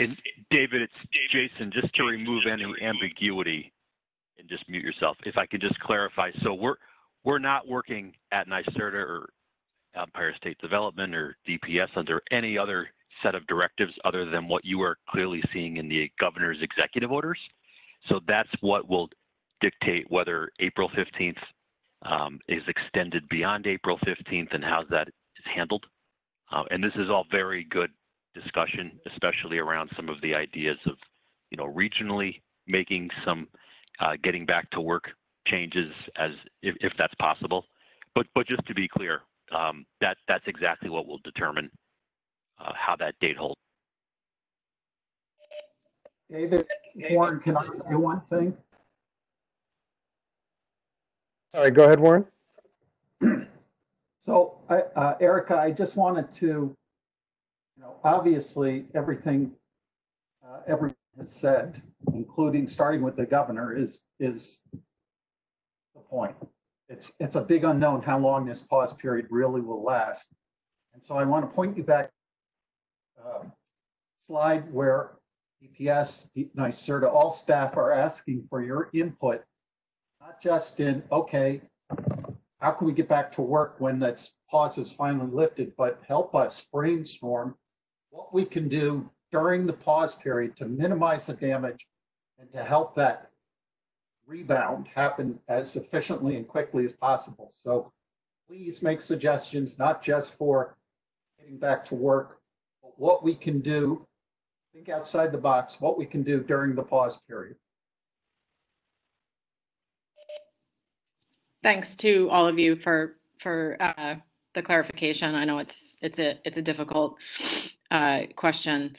And David, it's Jason, just to remove any ambiguity and just mute yourself. If I could just clarify. So we're not working at NYSERDA or Empire State Development or DPS under any other set of directives other than what you are clearly seeing in the governor's executive orders. So that's what will dictate whether April 15th is extended beyond April 15th and how that is handled. And this is all very good discussion, especially around some of the ideas of, regionally making some getting back to work changes as if that's possible. But just to be clear, that's exactly what will determine how that date holds. David, Warren, can I say one thing? Sorry, go ahead, Warren. So, Erica, I just wanted to, obviously everything everyone has said, including starting with the governor, is the point. It's a big unknown how long this pause period really will last. And so I want to point you back slide where DPS, NYSERDA, all staff are asking for your input, not just in, okay, how can we get back to work when that pause is finally lifted, but help us brainstorm what we can do during the pause period to minimize the damage and to help that rebound happen as efficiently and quickly as possible. So please make suggestions, not just for getting back to work, but what we can do, think outside the box, what we can do during the pause period. Thanks to all of you for the clarification. I know it's a difficult question.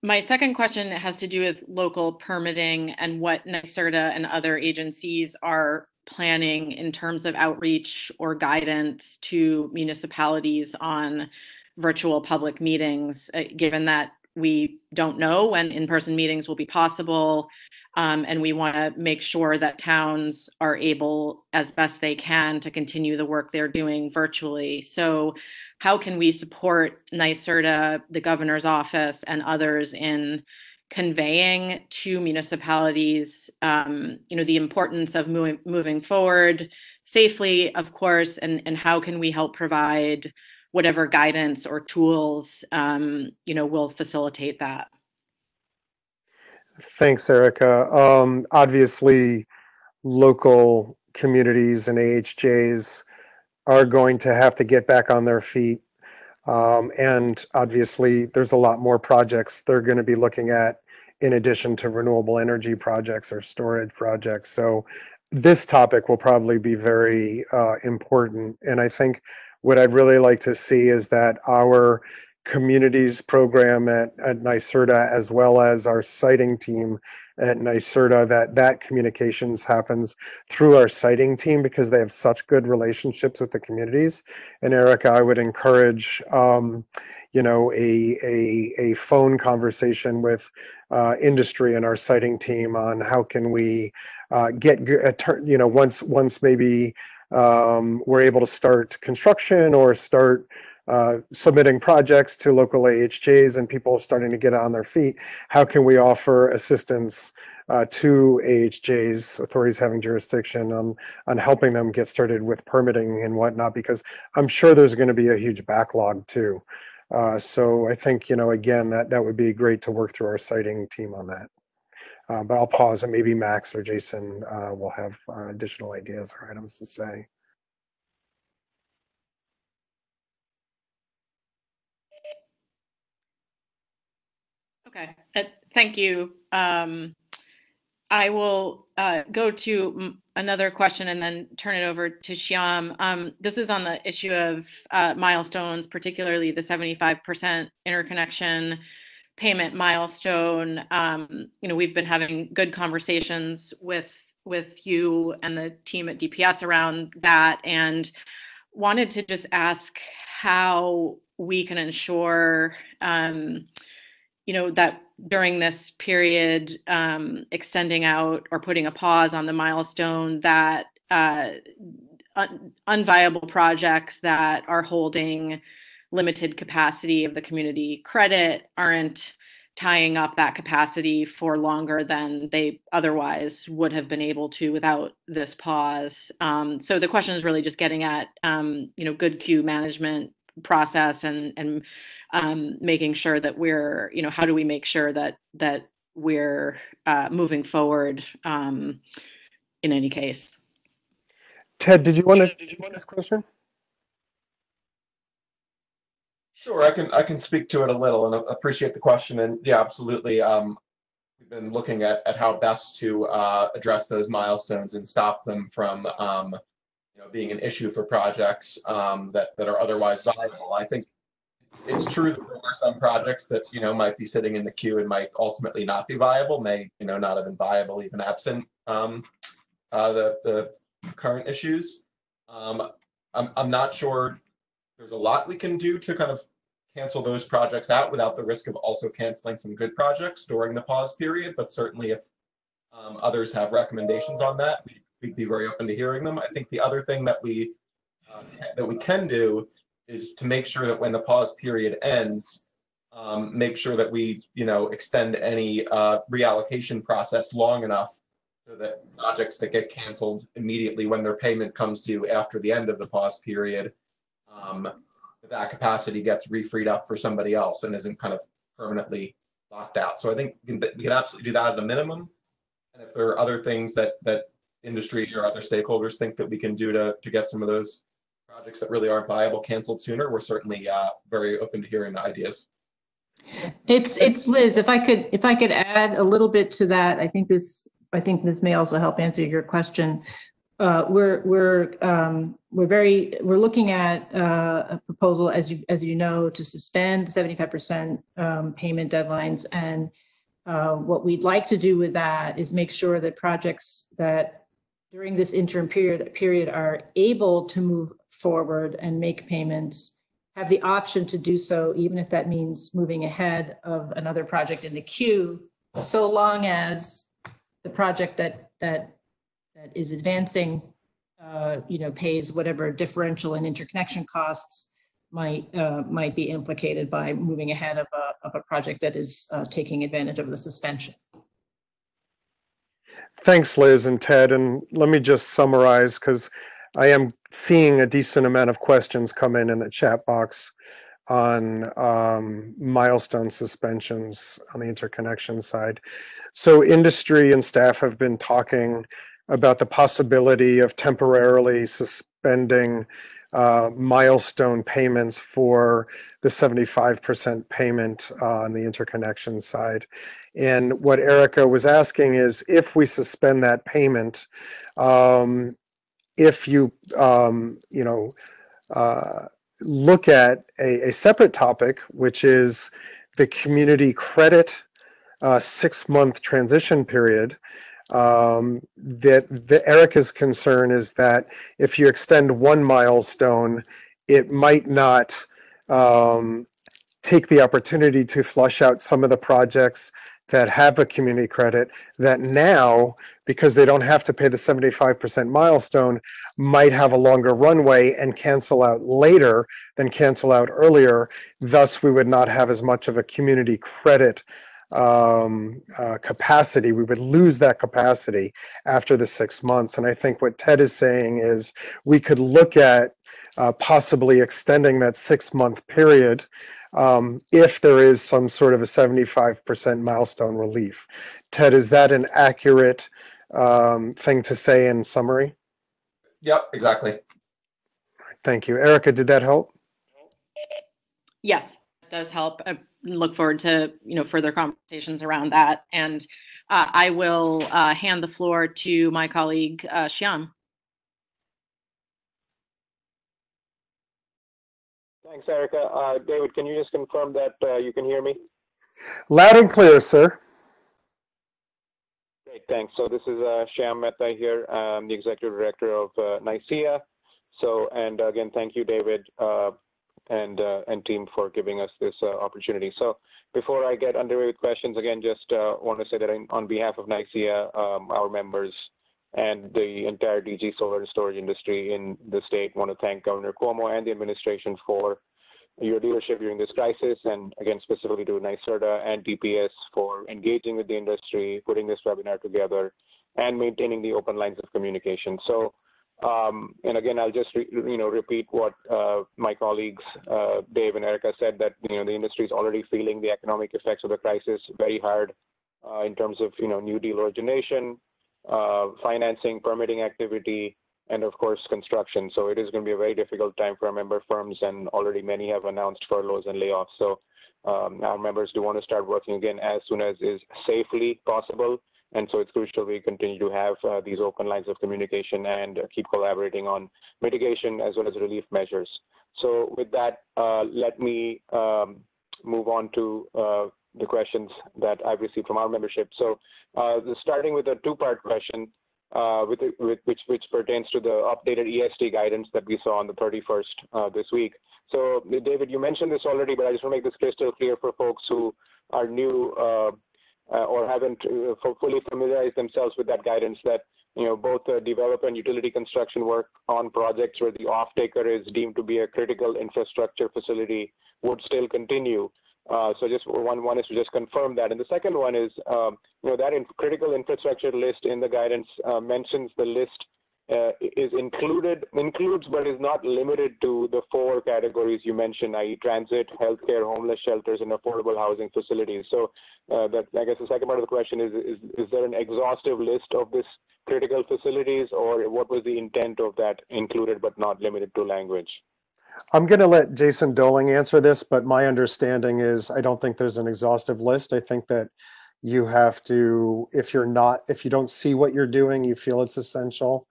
My second question has to do with local permitting and what NYSERDA and other agencies are planning in terms of outreach or guidance to municipalities on virtual public meetings, given that we don't know when in-person meetings will be possible. And we want to make sure that towns are able, as best they can, to continue the work they're doing virtually. So how can we support NYSERDA, the governor's office, and others in conveying to municipalities, the importance of moving forward safely, of course, and how can we help provide whatever guidance or tools, will facilitate that? Thanks, Erica. Obviously, local communities and AHJs are going to have to get back on their feet. And obviously, there's a lot more projects they're going to be looking at in addition to renewable energy projects or storage projects. So this topic will probably be very important. And I think what I'd really like to see is that our communities program at NYSERDA, as well as our siting team at NYSERDA, that communications happens through our siting team because they have such good relationships with the communities. And Erica, I would encourage, a phone conversation with industry and our siting team on how can we get, once maybe we're able to start construction or start submitting projects to local AHJs and people starting to get on their feet, how can we offer assistance to AHJs, authorities having jurisdiction, on helping them get started with permitting and whatnot, because I'm sure there's going to be a huge backlog too. So I think, again, that would be great to work through our siting team on that. But I'll pause and maybe Max or Jason will have additional ideas or items to say. Okay, thank you. I will go to another question and then turn it over to Shyam. This is on the issue of milestones, particularly the 75% interconnection payment milestone. We've been having good conversations with you and the team at DPS around that, and wanted to just ask how we can ensure that during this period, extending out or putting a pause on the milestone, that unviable projects that are holding limited capacity of the community credit aren't tying up that capacity for longer than they otherwise would have been able to without this pause. So the question is really just getting at, good queue management process and making sure that we're, how do we make sure that we're moving forward in any case. Ted, did you want to this question? Sure, I can speak to it a little and appreciate the question. And yeah, absolutely. We've been looking at how best to address those milestones and stop them from being an issue for projects that are otherwise viable. I think it's true that there are some projects that might be sitting in the queue and might ultimately not be viable, may not have been viable even absent the current issues. I'm not sure there's a lot we can do to kind of cancel those projects out without the risk of also canceling some good projects during the pause period. But certainly, if others have recommendations on that, we'd be very open to hearing them. I think the other thing that we can do is to make sure that when the pause period ends, make sure that we extend any reallocation process long enough so that projects that get canceled immediately when their payment comes due after the end of the pause period, that capacity gets refreed up for somebody else and isn't kind of permanently locked out. So I think we can absolutely do that at a minimum. And if there are other things that industry or other stakeholders think that we can do to get some of those projects that really aren't viable canceled sooner, we're certainly very open to hearing the ideas. It's Liz. If I could add a little bit to that, I think this may also help answer your question. We're looking at a proposal, as you know, to suspend 75% payment deadlines, and what we'd like to do with that is make sure that projects that during this interim period are able to move forward and make payments have the option to do so, even if that means moving ahead of another project in the queue, so long as the project that is advancing, pays whatever differential and interconnection costs might be implicated by moving ahead of a project that is taking advantage of the suspension. Thanks, Liz and Ted. And let me just summarize, because I am seeing a decent amount of questions come in the chat box on milestone suspensions on the interconnection side. So industry and staff have been talking about the possibility of temporarily suspending milestone payments for the 75% payment on the interconnection side. And what Erica was asking is, if we suspend that payment, if you look at a separate topic, which is the community credit 6-month transition period, that Erica's concern is that if you extend one milestone, it might not take the opportunity to flush out some of the projects that have a community credit that now, because they don't have to pay the 75% milestone, might have a longer runway and cancel out later than cancel out earlier. Thus, we would not have as much of a community credit capacity. We would lose that capacity after the 6 months. And I think what Ted is saying is we could look at possibly extending that 6-month period if there is some sort of a 75% milestone relief. Ted, is that an accurate thing to say in summary? Yep, exactly. Thank you. Erica, did that help? Yes, it does help. I look forward to further conversations around that. And I will hand the floor to my colleague, Shyam. Thanks, Erica. David, can you just confirm that you can hear me? Loud and clear, sir. Great, thanks. So this is Shyam Mehta here. I'm the Executive Director of NYSERDA. And again, thank you, David and team for giving us this opportunity. So before I get underway with questions, again, just want to say that on behalf of NYSERDA, our members, and the entire DG solar and storage industry in the state, want to thank Governor Cuomo and the administration for your leadership during this crisis, and again, specifically to NYSERDA and DPS for engaging with the industry, putting this webinar together, and maintaining the open lines of communication. So And again, I'll just repeat what my colleagues Dave and Erica said, that the industry is already feeling the economic effects of the crisis very hard in terms of new deal origination, financing, permitting activity, and of course construction. So it is going to be a very difficult time for our member firms, and already many have announced furloughs and layoffs. So our members do want to start working again as soon as is safely possible. And so it's crucial we continue to have these open lines of communication and keep collaborating on mitigation as well as relief measures. So with that, let me move on to the questions that I've received from our membership. So starting with a two-part question, which pertains to the updated ESD guidance that we saw on the 31st this week. So David, you mentioned this already, but I just want to make this crystal clear for folks who are new or haven't fully familiarized themselves with that guidance, that both developer and utility construction work on projects where the off-taker is deemed to be a critical infrastructure facility would still continue. So just one is to just confirm that. And the second one is, that critical infrastructure list in the guidance mentions the list includes but is not limited to the 4 categories you mentioned, i.e. transit, healthcare, homeless shelters, and affordable housing facilities. So that, I guess the second part of the question is there an exhaustive list of this critical facilities, or what was the intent of that included but not limited to language? I'm going to let Jason Doling answer this, but my understanding is I don't think there's an exhaustive list. I think that you have to, if you don't see what you're doing, you feel it's essential,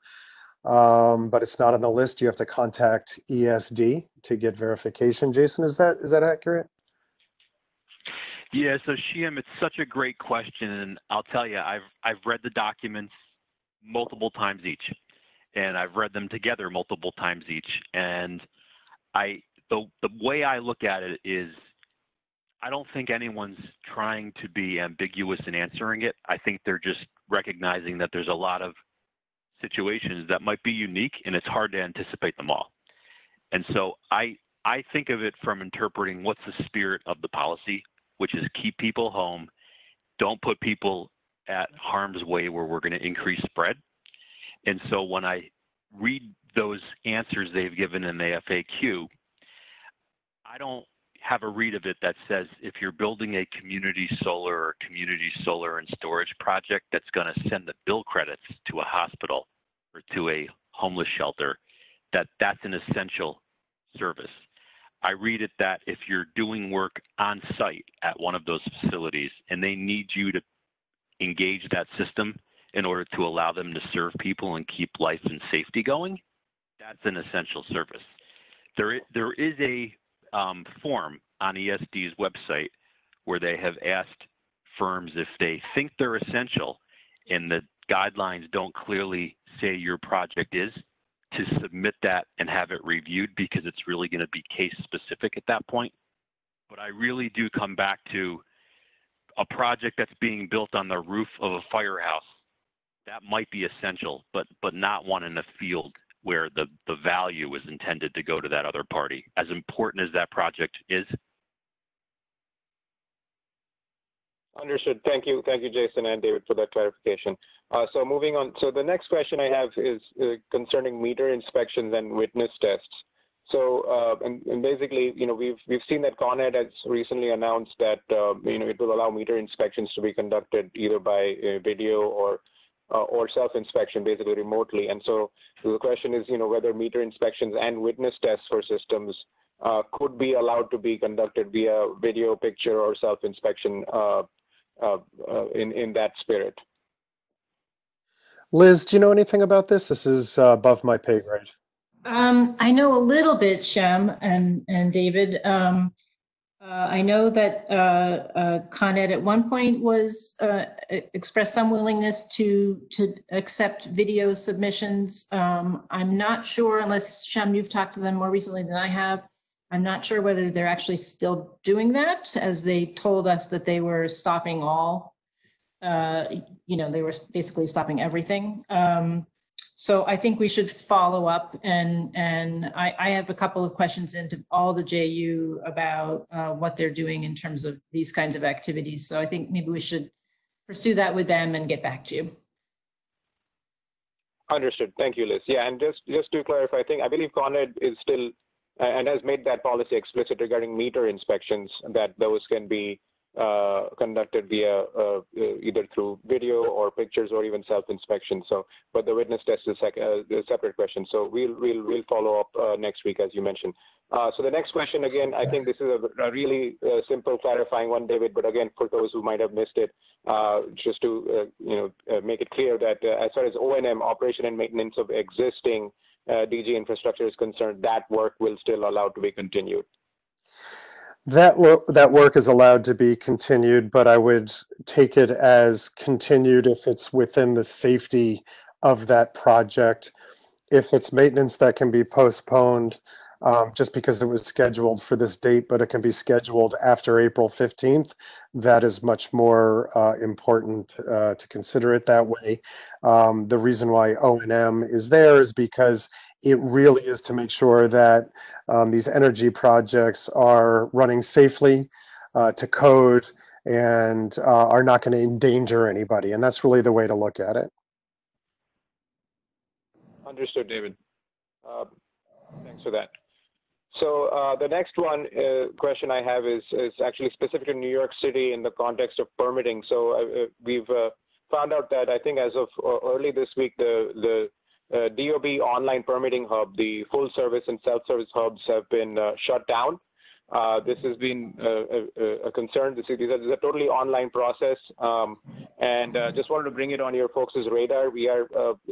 but it's not on the list, you have to contact ESD to get verification. Jason, is that accurate? Yeah, so Shyam, it's such a great question, and I'll tell you, I've read the documents multiple times each, and I've read them together multiple times each, and the way I look at it is, I don't think anyone's trying to be ambiguous in answering it. I think they're just recognizing that there's a lot of situations that might be unique, and it's hard to anticipate them all. And so I think of it from interpreting what's the spirit of the policy, which is keep people home, don't put people at harm's way where we're going to increase spread. And so when I read those answers they've given in the FAQ, I don't have a read of it that says if you're building a community solar and storage project that's going to send the bill credits to a hospital or to a homeless shelter, that's an essential service. I read it that if you're doing work on site at one of those facilities and they need you to engage that system in order to allow them to serve people and keep life and safety going, that's an essential service. There is a form on ESD's website where they have asked firms if they think they're essential and the guidelines don't clearly say your project is, to submit that and have it reviewed, because it's really going to be case specific at that point. But I really do come back to a project that's being built on the roof of a firehouse. That might be essential, but not one in a field where the value is intended to go to that other party, as important as that project is. Understood. Thank you, Jason and David, for that clarification. So moving on. So the next question I have is concerning meter inspections and witness tests. So and basically, we've seen that Con Ed has recently announced that it will allow meter inspections to be conducted either by video or self-inspection, basically remotely. And so the question is, whether meter inspections and witness tests for systems could be allowed to be conducted via video, picture, or self-inspection in that spirit. Liz, do you know anything about this? This is above my pay grade. I know a little bit, Shem and David. I know that Con Ed at one point was expressed some willingness to accept video submissions. I'm not sure, unless Shem, you've talked to them more recently than I have. I'm not sure whether they're actually still doing that, as they told us that they were stopping all. They were basically stopping everything. So I think we should follow up, and I have a couple of questions into all the JU about what they're doing in terms of these kinds of activities. So I think maybe we should pursue that with them and get back to you. Understood. Thank you, Liz. Yeah, and just to clarify, I believe Con Ed is still and has made that policy explicit regarding meter inspections, that those can be conducted via either through video or pictures or even self-inspection. So, but the witness test is a separate question. So we'll follow up next week, as you mentioned. So the next question, again, I think this is a really simple, clarifying one, David. But again, for those who might have missed it, just to make it clear that as far as O&M, operation and maintenance of existing DG infrastructure is concerned, that work will still allowed to be continued. That work is allowed to be continued, but I would take it as continued if it's within the safety of that project. If it's maintenance that can be postponed just because it was scheduled for this date, but it can be scheduled after April 15th, that is much more important to consider it that way. The reason why O&M is there is because it really is to make sure that these energy projects are running safely to code and are not going to endanger anybody. And that's really the way to look at it. Understood, David. Thanks for that. So the next question I have is actually specific to New York City in the context of permitting. So we've found out that I think as of early this week, the DOB online permitting hub, the full service and self-service hubs have been shut down. This has been a concern. This is a totally online process, and just wanted to bring it on your folks' radar. We are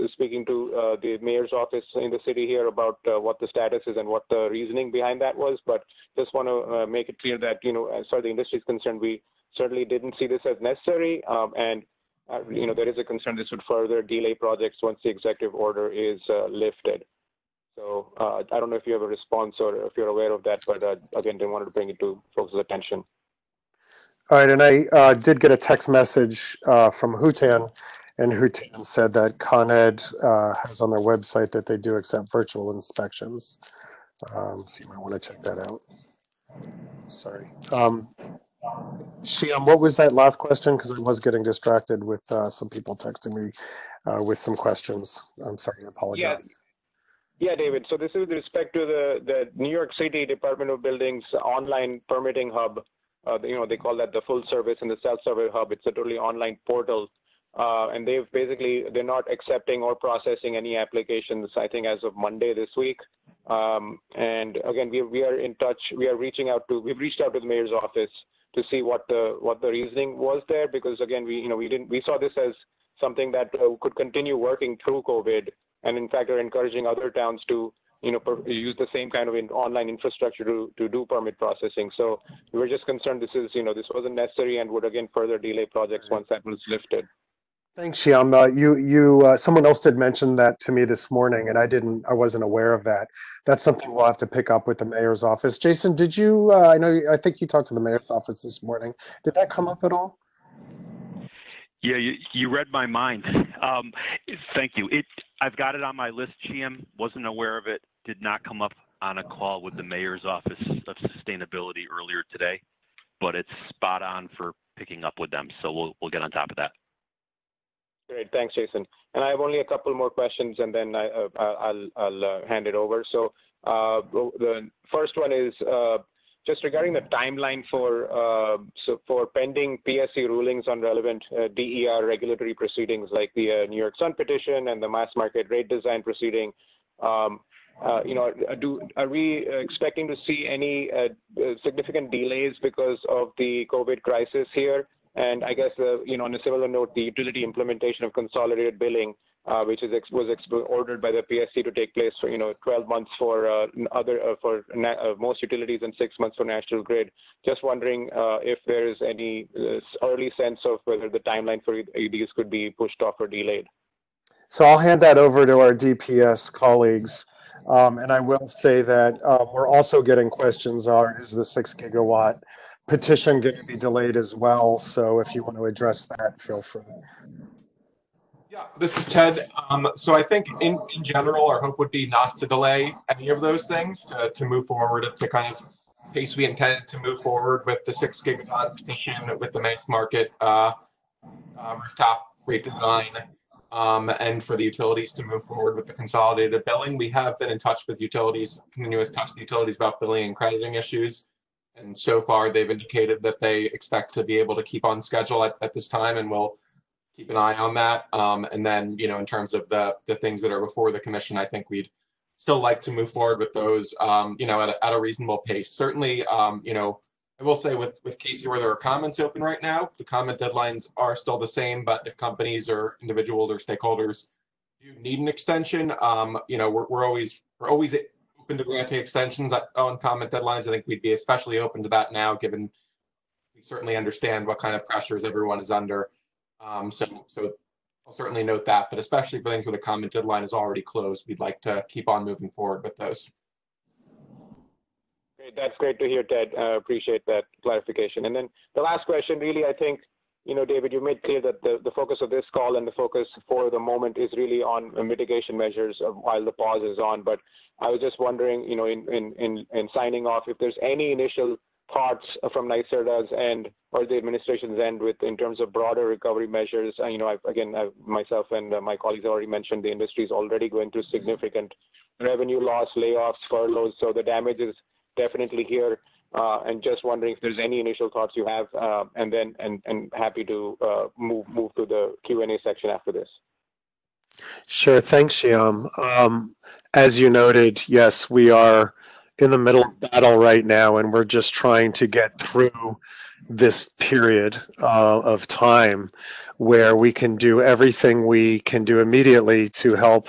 speaking to the mayor's office in the city here about what the status is and what the reasoning behind that was. But just want to make it clear that, as far as the industry is concerned, we certainly didn't see this as necessary, and there is a concern this would further delay projects once the executive order is lifted. So I don't know if you have a response or if you're aware of that, but again, they wanted to bring it to folks' attention. All right, and I did get a text message from Houtan, and Houtan said that Con Ed has on their website that they do accept virtual inspections. So you might want to check that out. Sorry. Shyam, what was that last question? Because I was getting distracted with some people texting me with some questions. I'm sorry, I apologize. Yeah, David. So this is with respect to the New York City Department of Buildings online permitting hub. They call that the full service and the self-service hub. It's a totally online portal. And they're not accepting or processing any applications, I think, as of Monday this week. And again, we are in touch. We've reached out to the mayor's office to see what the reasoning was there, because again, we saw this as something that could continue working through COVID, and in fact are encouraging other towns to use the same kind of online infrastructure to do permit processing. So we were just concerned this wasn't necessary and would again further delay projects once that was lifted. Thanks, Shyam. Someone else did mention that to me this morning, and I wasn't aware of that. That's something we'll have to pick up with the mayor's office. Jason, did you? I think you talked to the mayor's office this morning. Did that come up at all? Yeah, you read my mind. Thank you. I've got it on my list, Shyam. Wasn't aware of it. Did not come up on a call with the mayor's office of sustainability earlier today, but it's spot on for picking up with them. So we'll get on top of that. Great, thanks, Jason. And I have only a couple more questions, and then I'll hand it over. So the first one is just regarding the timeline for pending PSC rulings on relevant DER regulatory proceedings, like the New York Sun petition and the mass market rate design proceeding. Are we expecting to see any significant delays because of the COVID crisis here? And I guess, on a similar note, the utility implementation of consolidated billing, which was ordered by the PSC to take place for 12 months for most utilities and 6 months for National Grid. Just wondering if there is any early sense of whether the timeline for these could be pushed off or delayed. So I'll hand that over to our DPS colleagues. And I will say that we're also getting questions is the 6 gigawatt petition going to be delayed as well? So if you want to address that, feel free. Yeah, this is Ted. So I think in general, our hope would be not to delay any of those things, to move forward at the kind of pace we intended to move forward with the 6 gigawatt petition, with the mass market rooftop rate design. and for the utilities to move forward with the consolidated billing. We have been in touch with utilities, continuous touch with utilities about billing and crediting issues. And so far, they've indicated that they expect to be able to keep on schedule at this time, and we'll keep an eye on that. And then, in terms of the things that are before the commission, I think we'd still like to move forward with those, at a reasonable pace. Certainly, I will say with Casey, where there are comments open right now, the comment deadlines are still the same, but if companies or individuals or stakeholders do need an extension, we're always open to granting extensions on comment deadlines. I think we'd be especially open to that now, given we certainly understand what kind of pressures everyone is under. So I'll certainly note that, but especially for things where the comment deadline is already closed, we'd like to keep on moving forward with those. Great. That's great to hear, Ted. Appreciate that clarification. And then the last question, really, I think, David, you made clear that the focus of this call and the focus for the moment is really on mitigation measures while the pause is on. But I was just wondering, in signing off, if there's any initial thoughts from NYSERDA's end or the administration's end in terms of broader recovery measures. Myself and my colleagues already mentioned the industry is already going through significant revenue loss, layoffs, furloughs. So the damage is definitely here. And just wondering if there's any initial thoughts you have, and happy to move to the Q&A section after this. Sure. Thanks, Shyam. As you noted, yes, we are in the middle of battle right now, and we're just trying to get through this period of time where we can do everything we can do immediately to help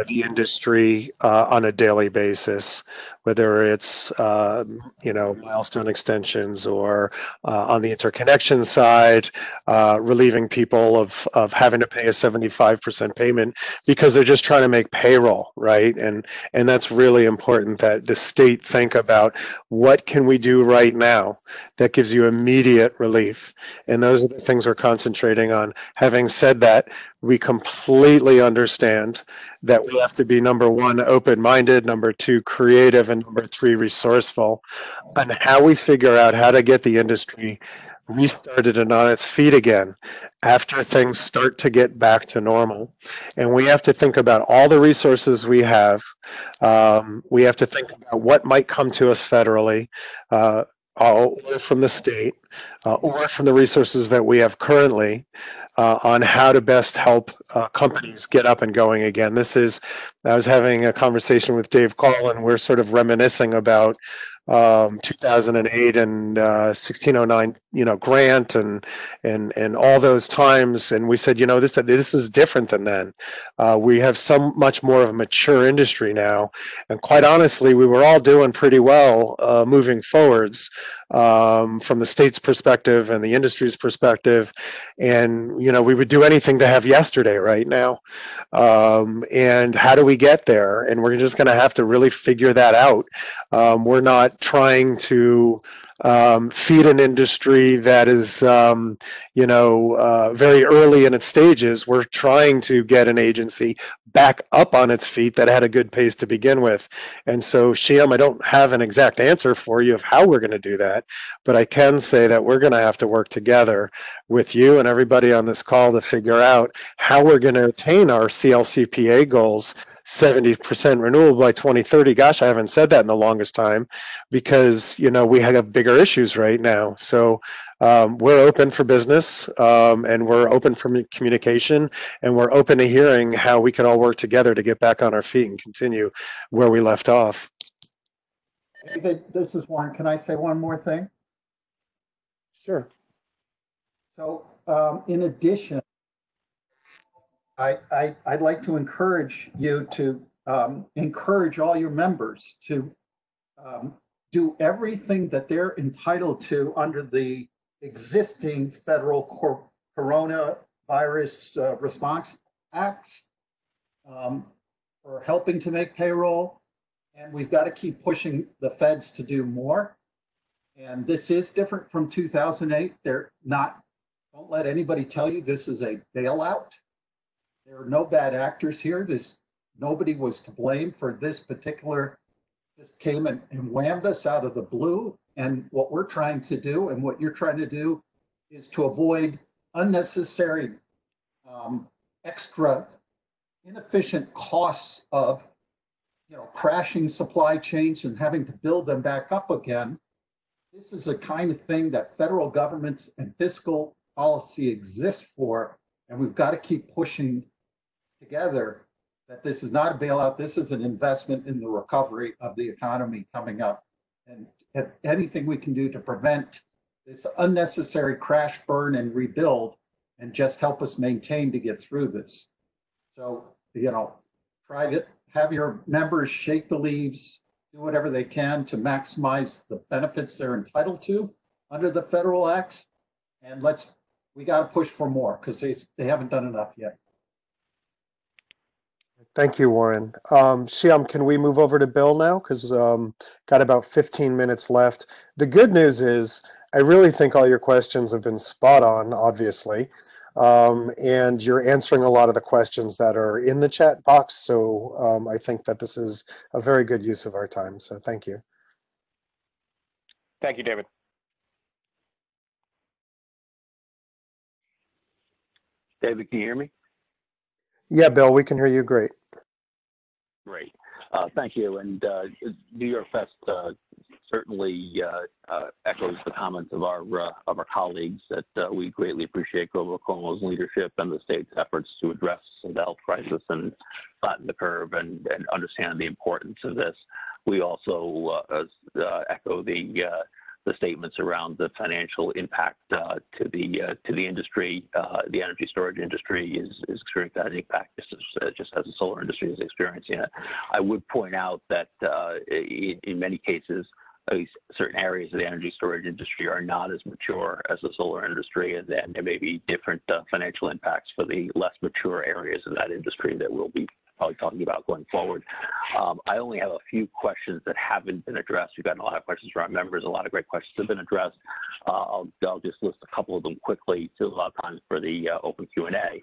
the industry on a daily basis, whether it's milestone extensions or on the interconnection side, relieving people of having to pay a 75% payment because they're just trying to make payroll, right? And that's really important that the state think about what can we do right now that gives you immediate relief. And those are the things we're concentrating on. Having said that, we completely understand that we have to be, number one, open-minded, number two, creative, and number three, resourceful on how we figure out how to get the industry restarted and on its feet again after things start to get back to normal. And we have to think about all the resources we have. We have to think about what might come to us federally, or from the state, or from the resources that we have currently, on how to best help companies get up and going again. I was having a conversation with Dave Call, and we're sort of reminiscing about 2008 and 1609, grant and all those times. And we said, this is different than then. We have so much more of a mature industry now. And quite honestly, we were all doing pretty well moving forwards from the state's perspective and the industry's perspective. And, we would do anything to have yesterday right now. And how do we get there? And we're just going to have to really figure that out. We're not trying to feed an industry that is, very early in its stages. We're trying to get an agency back up on its feet that had a good pace to begin with. And so, Shyam, I don't have an exact answer for you of how we're going to do that, but I can say that we're going to have to work together with you and everybody on this call to figure out how we're going to attain our CLCPA goals, 70% renewable by 2030. Gosh, I haven't said that in the longest time because, we have bigger issues right now. So we're open for business, and we're open for communication, and we're open to hearing how we can all work together to get back on our feet and continue where we left off. David, this is Warren. Can I say one more thing? Sure. So in addition, I'd like to encourage you to encourage all your members to do everything that they're entitled to under the existing federal coronavirus response acts for helping to make payroll. And we've got to keep pushing the feds to do more. And this is different from 2008. They're not, don't let anybody tell you this is a bailout. There are no bad actors here. Nobody was to blame for this particular, just came and whammed us out of the blue. And what we're trying to do and what you're trying to do is to avoid unnecessary extra inefficient costs of, crashing supply chains and having to build them back up again. This is the kind of thing that federal governments and fiscal policy exist for, and we've got to keep pushing together that this is not a bailout. This is an investment in the recovery of the economy coming up, and anything we can do to prevent this unnecessary crash, burn, and rebuild, and just help us maintain to get through this. So, try to have your members shake the leaves, do whatever they can to maximize the benefits they're entitled to under the federal acts. And we got to push for more because they haven't done enough yet. Thank you, Warren. Shyam, can we move over to Bill now? Because got about 15 minutes left. The good news is I really think all your questions have been spot on, obviously. And you're answering a lot of the questions that are in the chat box. So I think that this is a very good use of our time. So thank you. Thank you, David. David, can you hear me? Yeah, Bill, we can hear you great. Great. Thank you. And New York Fest certainly echoes the comments of our colleagues that we greatly appreciate Grover Cuomo's leadership and the state's efforts to address the health crisis and flatten the curve and understand the importance of this. We also echo the statements around the financial impact to the industry. The energy storage industry is experiencing that impact just as the solar industry is experiencing it. I would point out that in many cases, certain areas of the energy storage industry are not as mature as the solar industry, and then there may be different financial impacts for the less mature areas of that industry that we'll be probably talking about going forward. I only have a few questions that haven't been addressed. We've gotten a lot of questions from our members. A lot of great questions have been addressed. I'll just list a couple of them quickly to allow time for the open Q&A.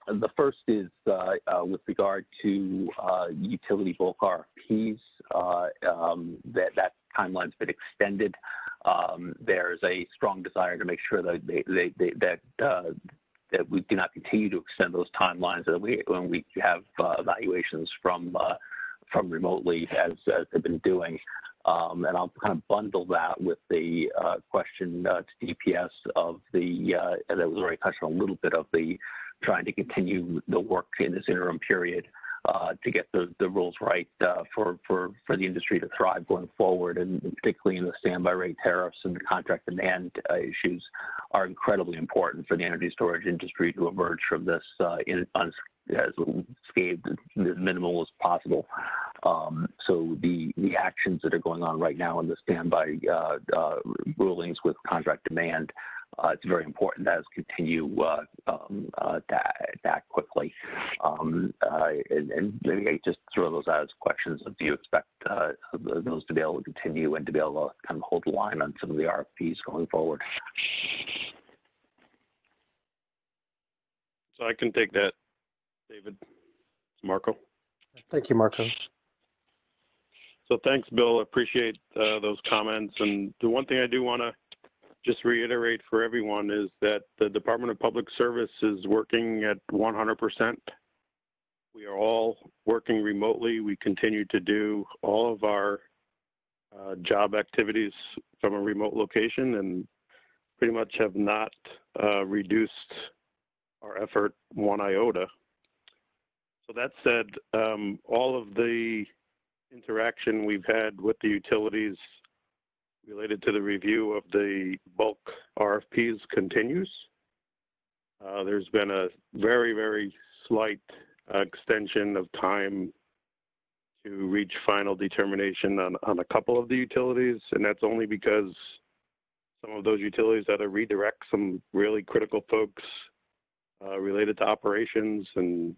The first is with regard to utility bulk RFPs, that timeline's been extended. There's a strong desire to make sure that that we do not continue to extend those timelines, that when we have evaluations from remotely as they've been doing. And I'll kind of bundle that with the question to DPS of that was already touched on a little bit of the trying to continue the work in this interim period to get the rules right for the industry to thrive going forward, and particularly in the standby rate tariffs and the contract demand issues are incredibly important for the energy storage industry to emerge from this as unscathed, as minimal as possible. So the actions that are going on right now in the standby rulings with contract demand, it's very important that us continue to act quickly. And maybe I just throw those out as questions. Do you expect those to be able to continue and to be able to kind of hold the line on some of the RFPs going forward? So I can take that, David. Marco. Thank you, Marco. So thanks, Bill. Appreciate those comments. And the one thing I do want to just reiterate for everyone is that the Department of Public Service is working at 100%. We are all working remotely. We continue to do all of our job activities from a remote location and pretty much have not reduced our effort one iota. So that said, all of the interaction we've had with the utilities related to the review of the bulk RFPs continues. There's been a very, very slight extension of time to reach final determination on a couple of the utilities, and that's only because some of those utilities had to redirect some really critical folks related to operations and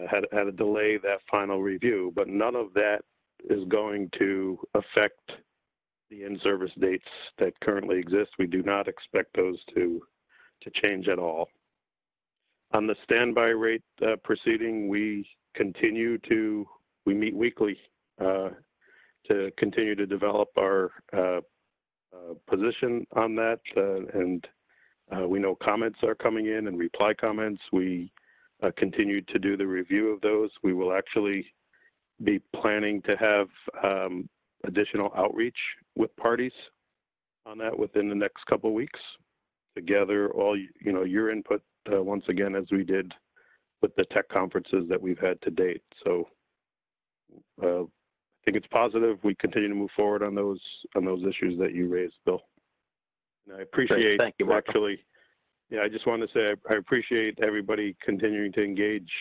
had to delay that final review, but none of that is going to affect the in-service dates that currently exist. We do not expect those to change at all. On the standby rate proceeding, we meet weekly to continue to develop our position on that and We know comments are coming in and reply comments. We continue to do the review of those. We will actually be planning to have additional outreach with parties on that within the next couple of weeks to gather all your input once again, as we did with the tech conferences that we've had to date. So I think it's positive. We continue to move forward on those issues that you raised, Bill. And I appreciate, great. Thank you, Marco. actually, yeah, I just want to say I appreciate everybody continuing to engage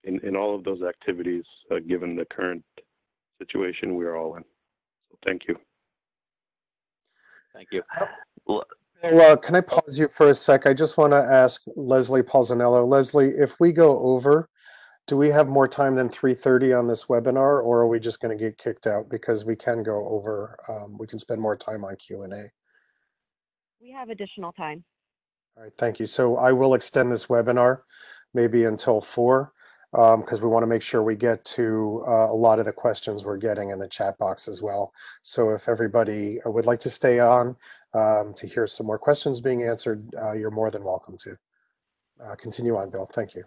in all of those activities, given the current situation we are all in. So thank you. Thank you. Well, can I pause you for a sec? I just want to ask Leslie Paulzanello. Leslie, if we go over, do we have more time than 3:30 on this webinar, or are we just going to get kicked out? Because we can go over, we can spend more time on Q&A. We have additional time. All right, thank you. So I will extend this webinar maybe until 4, because we want to make sure we get to a lot of the questions we're getting in the chat box as well. So if everybody would like to stay on to hear some more questions being answered, you're more than welcome to. Continue on, Bill. Thank you.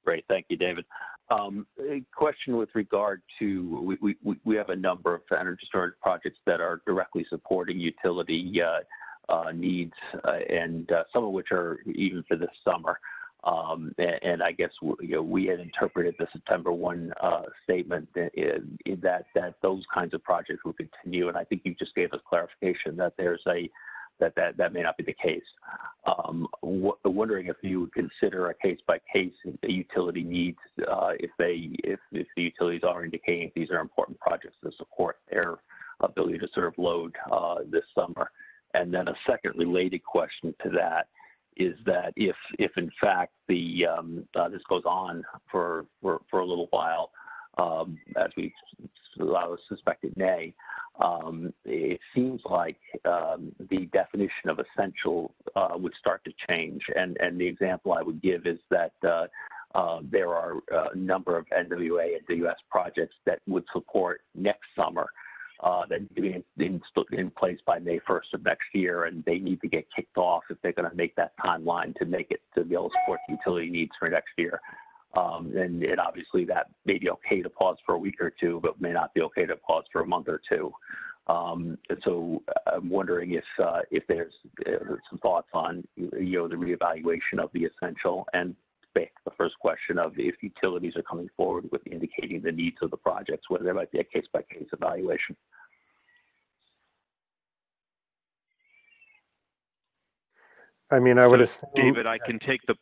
Great, thank you, David. A question with regard to, we have a number of energy storage projects that are directly supporting utility needs, and some of which are even for this summer. And I guess we had interpreted the September 1 statement in that those kinds of projects will continue, and I think you just gave us clarification that there's that may not be the case. Wondering if you would consider a case-by-case utility needs if the utilities are indicating these are important projects to support their ability to serve load this summer. And then a second related question to that is that if in fact this goes on for a little while, as we suspect it may, it seems like the definition of essential would start to change. And the example I would give is that there are a number of NWA and WS projects that would support next summer that need to be in place by May 1st of next year, and they need to get kicked off if they're going to make that timeline to be able to support the utility needs for next year. And obviously that may be okay to pause for a week or two, but may not be okay to pause for a month or two. So I'm wondering if there's some thoughts on the reevaluation of the essential, and the first question of if utilities are coming forward with indicating the needs of the projects, whether there might be a case-by-case evaluation. I mean, I would assume, David, I can take the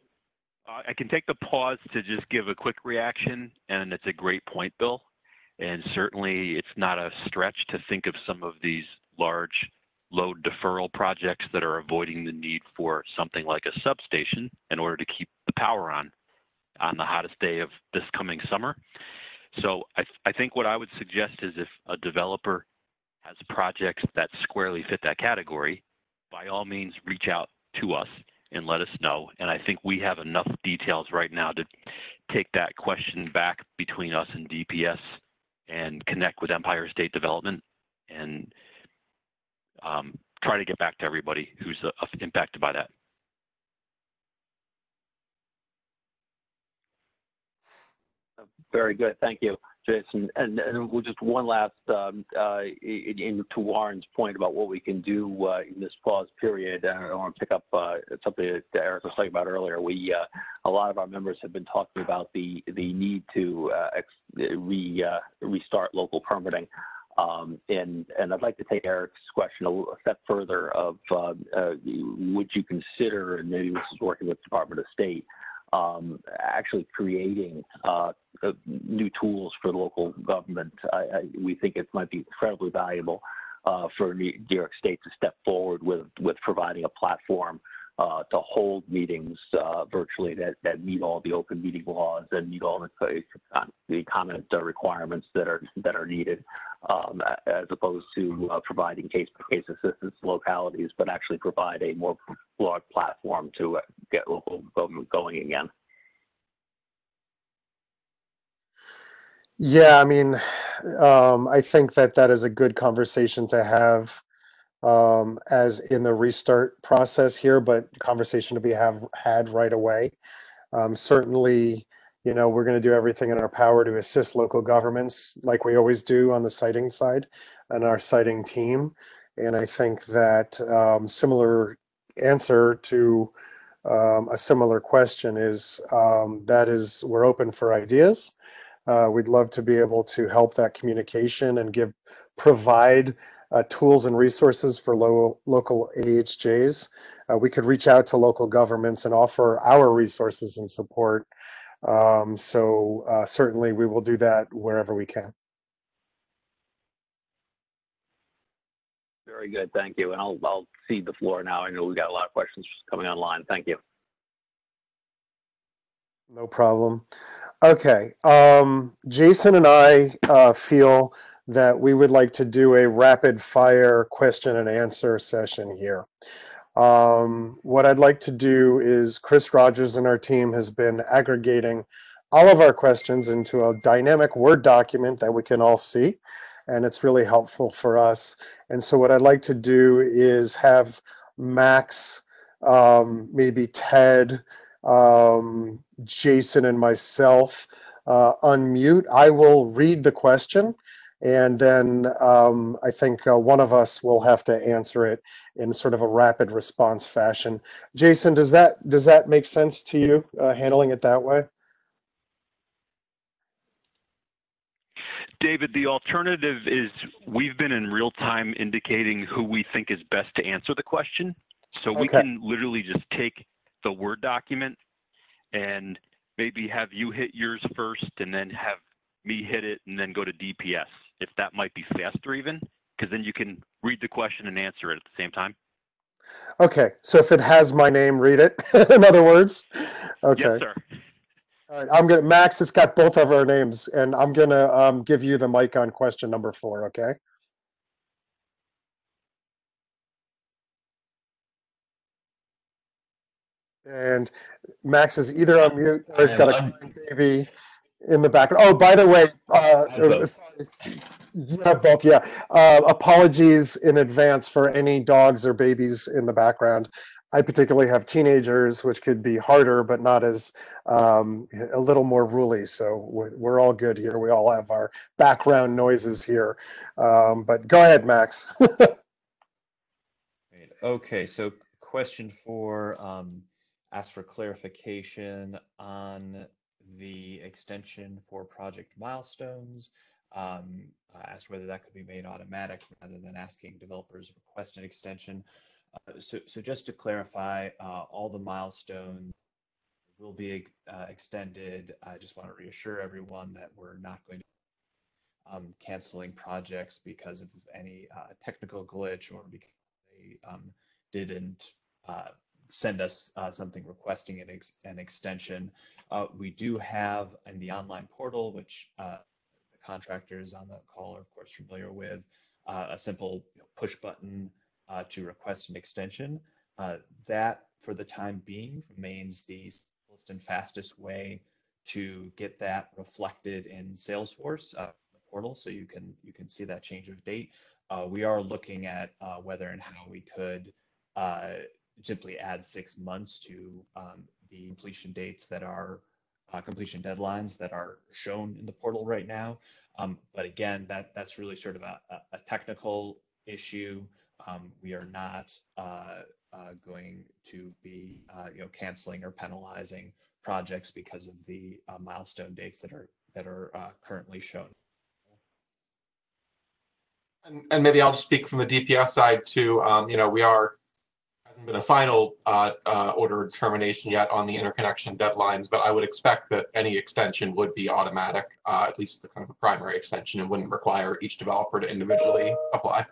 pause to just give a quick reaction, and it's a great point, Bill. And certainly it's not a stretch to think of some of these large load deferral projects that are avoiding the need for something like a substation in order to keep the power on the hottest day of this coming summer. So I think what I would suggest is if a developer has projects that squarely fit that category, by all means reach out to us and let us know. And I think we have enough details right now to take that question back between us and DPS and connect with Empire State Development and try to get back to everybody who's impacted by that. Very good, thank you, Jason. And we'll just one last, to Warren's point about what we can do in this pause period. I want to pick up something that Eric was talking about earlier. A lot of our members have been talking about the need to restart local permitting. And I'd like to take Eric's question a step further of would you consider, and maybe this is working with the Department of State, actually creating new tools for local government. We think it might be incredibly valuable for New York State to step forward with providing a platform to hold meetings virtually that meet all the open meeting laws and meet all the comment requirements that are needed, as opposed to providing case-by-case assistance to localities, but actually provide a more broad platform to get local government going again. yeah, I mean, I think that is a good conversation to have as in the restart process here, but conversation to be had right away. Certainly, you know, we're going to do everything in our power to assist local governments like we always do on the siting side and our siting team. And I think that similar answer to a similar question is that is we're open for ideas. We'd love to be able to help that communication and provide tools and resources for local AHJs. We could reach out to local governments and offer our resources and support. Certainly we will do that wherever we can. Very good, thank you. And I'll cede the floor now. I know we've got a lot of questions coming online. Thank you. No problem. Okay, Jason and I feel that we would like to do a rapid fire question and answer session here. What I'd like to do is Chris Rogers and our team has been aggregating all of our questions into a dynamic Word document that we can all see, and it's really helpful for us. And so what I'd like to do is have Max, maybe Ted, Jason and myself unmute. I will read the question, and then I think one of us will have to answer it in sort of a rapid response fashion. Jason, does that make sense to you, handling it that way? David, the alternative is we've been in real time indicating who we think is best to answer the question. So we can literally just take the Word document and maybe have you hit yours first and then have me hit it and then go to DPS, if that might be faster even, because then you can read the question and answer it at the same time. Okay, so if it has my name, read it, in other words? Okay. Yes, sir. All right, Max, it's got both of our names, and I'm gonna give you the mic on question number 4, okay? And Max is either on mute or he's got a crying baby in the background. Oh, by the way, you have both, yeah. Apologies in advance for any dogs or babies in the background. I particularly have teenagers, which could be harder, but not as a little more ruly. So we're all good here. We all have our background noises here. But go ahead, Max. Okay, so question 4 asks for clarification on the extension for project milestones. Asked whether that could be made automatic rather than asking developers request an extension. So just to clarify, all the milestones will be extended. I just want to reassure everyone that we're not going to be canceling projects because of any technical glitch or because they didn't send us something requesting an extension. We do have in the online portal, which the contractors on the call are of course familiar with, a simple push button to request an extension. That, for the time being, remains the simplest and fastest way to get that reflected in Salesforce the portal, so you can see that change of date. We are looking at whether and how we could simply add 6 months to the completion dates that are completion deadlines that are shown in the portal right now. But again, that's really sort of a technical issue. We are not going to be canceling or penalizing projects because of the milestone dates that are currently shown. And maybe I'll speak from the DPS side too. We hasn't been a final order of determination yet on the interconnection deadlines, but I would expect that any extension would be automatic, at least the kind of a primary extension, and wouldn't require each developer to individually apply.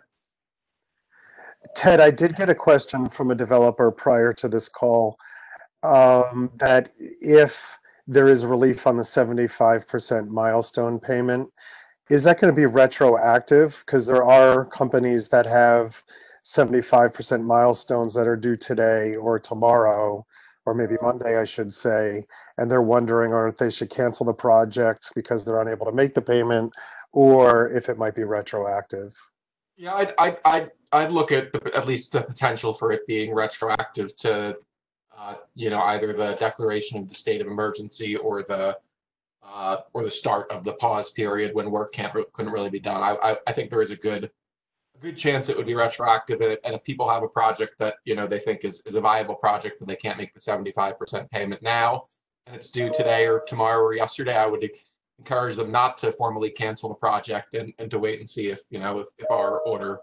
Ted, I did get a question from a developer prior to this call that if there is relief on the 75% milestone payment, is that going to be retroactive? Because there are companies that have 75% milestones that are due today or tomorrow, or maybe Monday, I should say, and they're wondering or if they should cancel the project because they're unable to make the payment, or if it might be retroactive. Yeah, I'd look at at least the potential for it being retroactive to, either the declaration of the state of emergency or the start of the pause period when work couldn't really be done. I think there is a good chance it would be retroactive, and if people have a project that they think is a viable project, but they can't make the 75% payment now, and it's due today or tomorrow or yesterday, I would encourage them not to formally cancel the project and to wait and see if our order,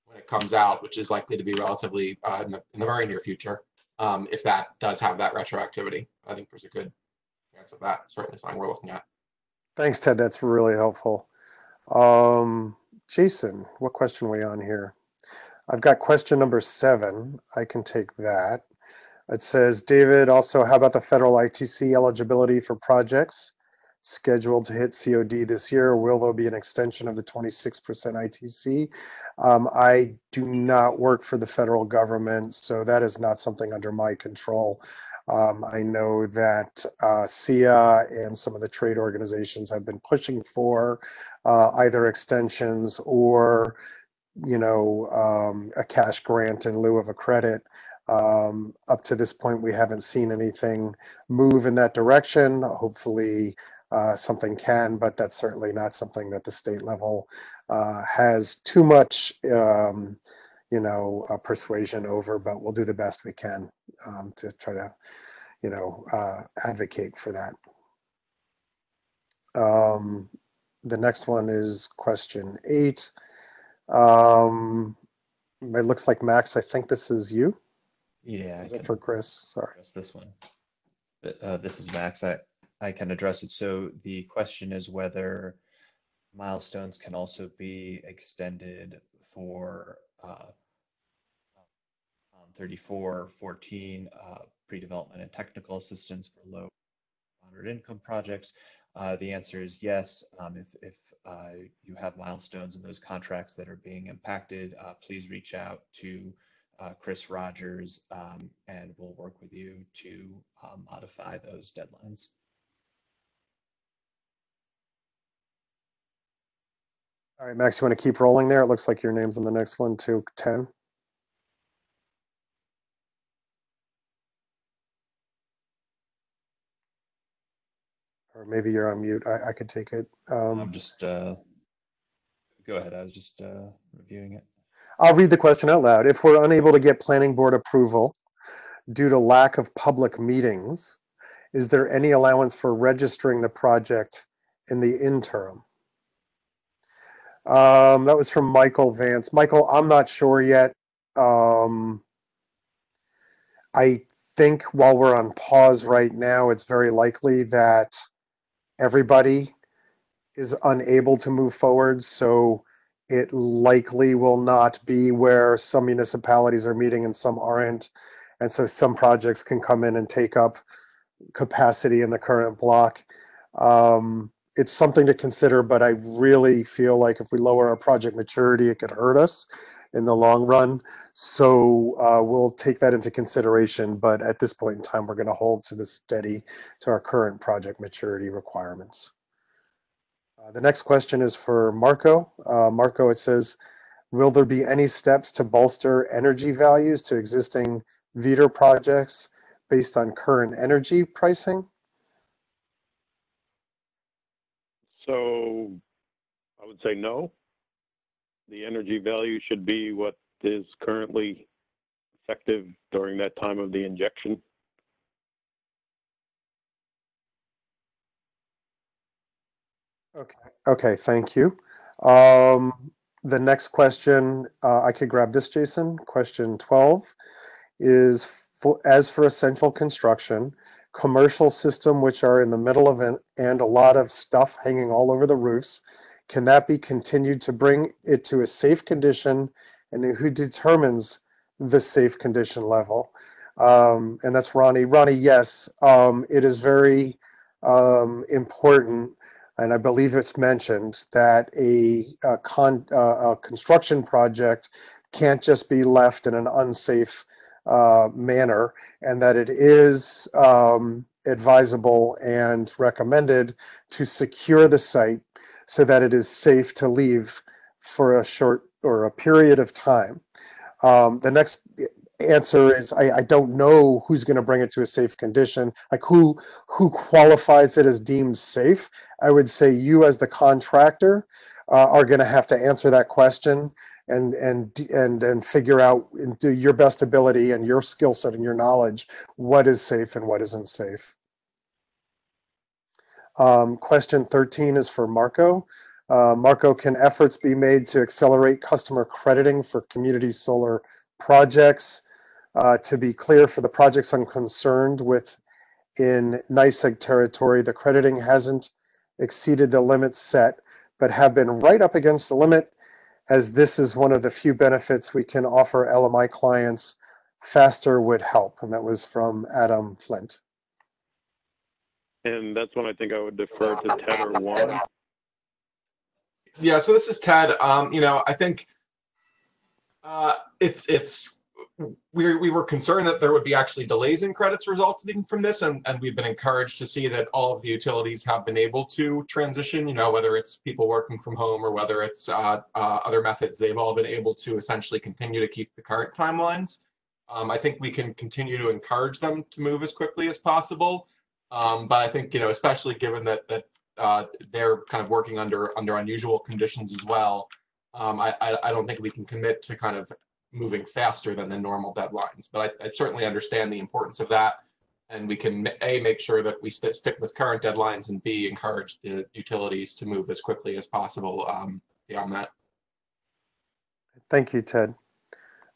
when it comes out, which is likely to be relatively in the very near future, if that does have that retroactivity. I think there's a good chance of that. Certainly something we're looking at. Thanks, Ted. That's really helpful. Jason, what question are we on here? I've got question number 7. I can take that. It says, David, also, how about the federal ITC eligibility for projects scheduled to hit COD this year? Will there be an extension of the 26% ITC? I do not work for the federal government, so that is not something under my control. I know that SEIA and some of the trade organizations have been pushing for either extensions or, a cash grant in lieu of a credit. Up to this point, we haven't seen anything move in that direction. Hopefully something can, but that's certainly not something that the state level has too much, persuasion over, but we'll do the best we can to try to, advocate for that. The next one is question 8. It looks like Max, I think this is you. Yeah. For Chris, sorry. This one. This is Max. I can address it. So the question is whether milestones can also be extended for 3414 pre-development and technical assistance for low moderate income projects. The answer is yes. If you have milestones in those contracts that are being impacted, please reach out to Chris Rogers, and we'll work with you to modify those deadlines. All right, Max, you want to keep rolling there? It looks like your name's on the next one too, 10. Or maybe you're on mute. I could take it. I'm just, go ahead. I was just reviewing it. I'll read the question out loud. If we're unable to get planning board approval due to lack of public meetings, is there any allowance for registering the project in the interim? That was from Michael Vance. Michael, I'm not sure yet. I think while we're on pause right now, it's very likely that everybody is unable to move forward. So it likely will not be where some municipalities are meeting and some aren't. And so some projects can come in and take up capacity in the current block. It's something to consider, but I really feel like if we lower our project maturity, it could hurt us in the long run. So we'll take that into consideration. But at this point in time, we're going to hold to our current project maturity requirements. The next question is for Marco. Marco, it says, will there be any steps to bolster energy values to existing VEDR projects based on current energy pricing? So I would say no. The energy value should be what is currently effective during that time of the injection. Okay, thank you. The next question, I could grab this, Jason. Question 12 is, as for essential construction, commercial system which are in the middle of it and a lot of stuff hanging all over the roofs, can that be continued to bring it to a safe condition, and who determines the safe condition level? And that's Ronnie. Ronnie, yes, it is very important, and I believe it's mentioned, that a construction project can't just be left in an unsafe manner, and that it is advisable and recommended to secure the site so that it is safe to leave for a short or a period of time. The next answer is I don't know who's going to bring it to a safe condition. Like who qualifies it as deemed safe? I would say you as the contractor are going to have to answer that question and figure out to your best ability and your skill set and your knowledge what is safe and what isn't safe. Question 13 is for Marco. Marco, can efforts be made to accelerate customer crediting for community solar projects? To be clear, for the projects I'm concerned with in NYSEG territory, the crediting hasn't exceeded the limit set, but have been right up against the limit, as this is one of the few benefits we can offer LMI clients. Faster would help. And that was from Adam Flint. And that's when I think I would defer to Ted or Juan. Yeah, so this is Ted. I think we were concerned that there would be actually delays in credits resulting from this, and we've been encouraged to see that all of the utilities have been able to transition, whether it's people working from home or whether it's other methods, they've all been able to essentially continue to keep the current timelines. I think we can continue to encourage them to move as quickly as possible. But I think, especially given that they're kind of working under unusual conditions as well, I don't think we can commit to kind of moving faster than the normal deadlines. But I certainly understand the importance of that, and we can A, make sure that we stick with current deadlines, and B, encourage the utilities to move as quickly as possible beyond that. Thank you, Ted.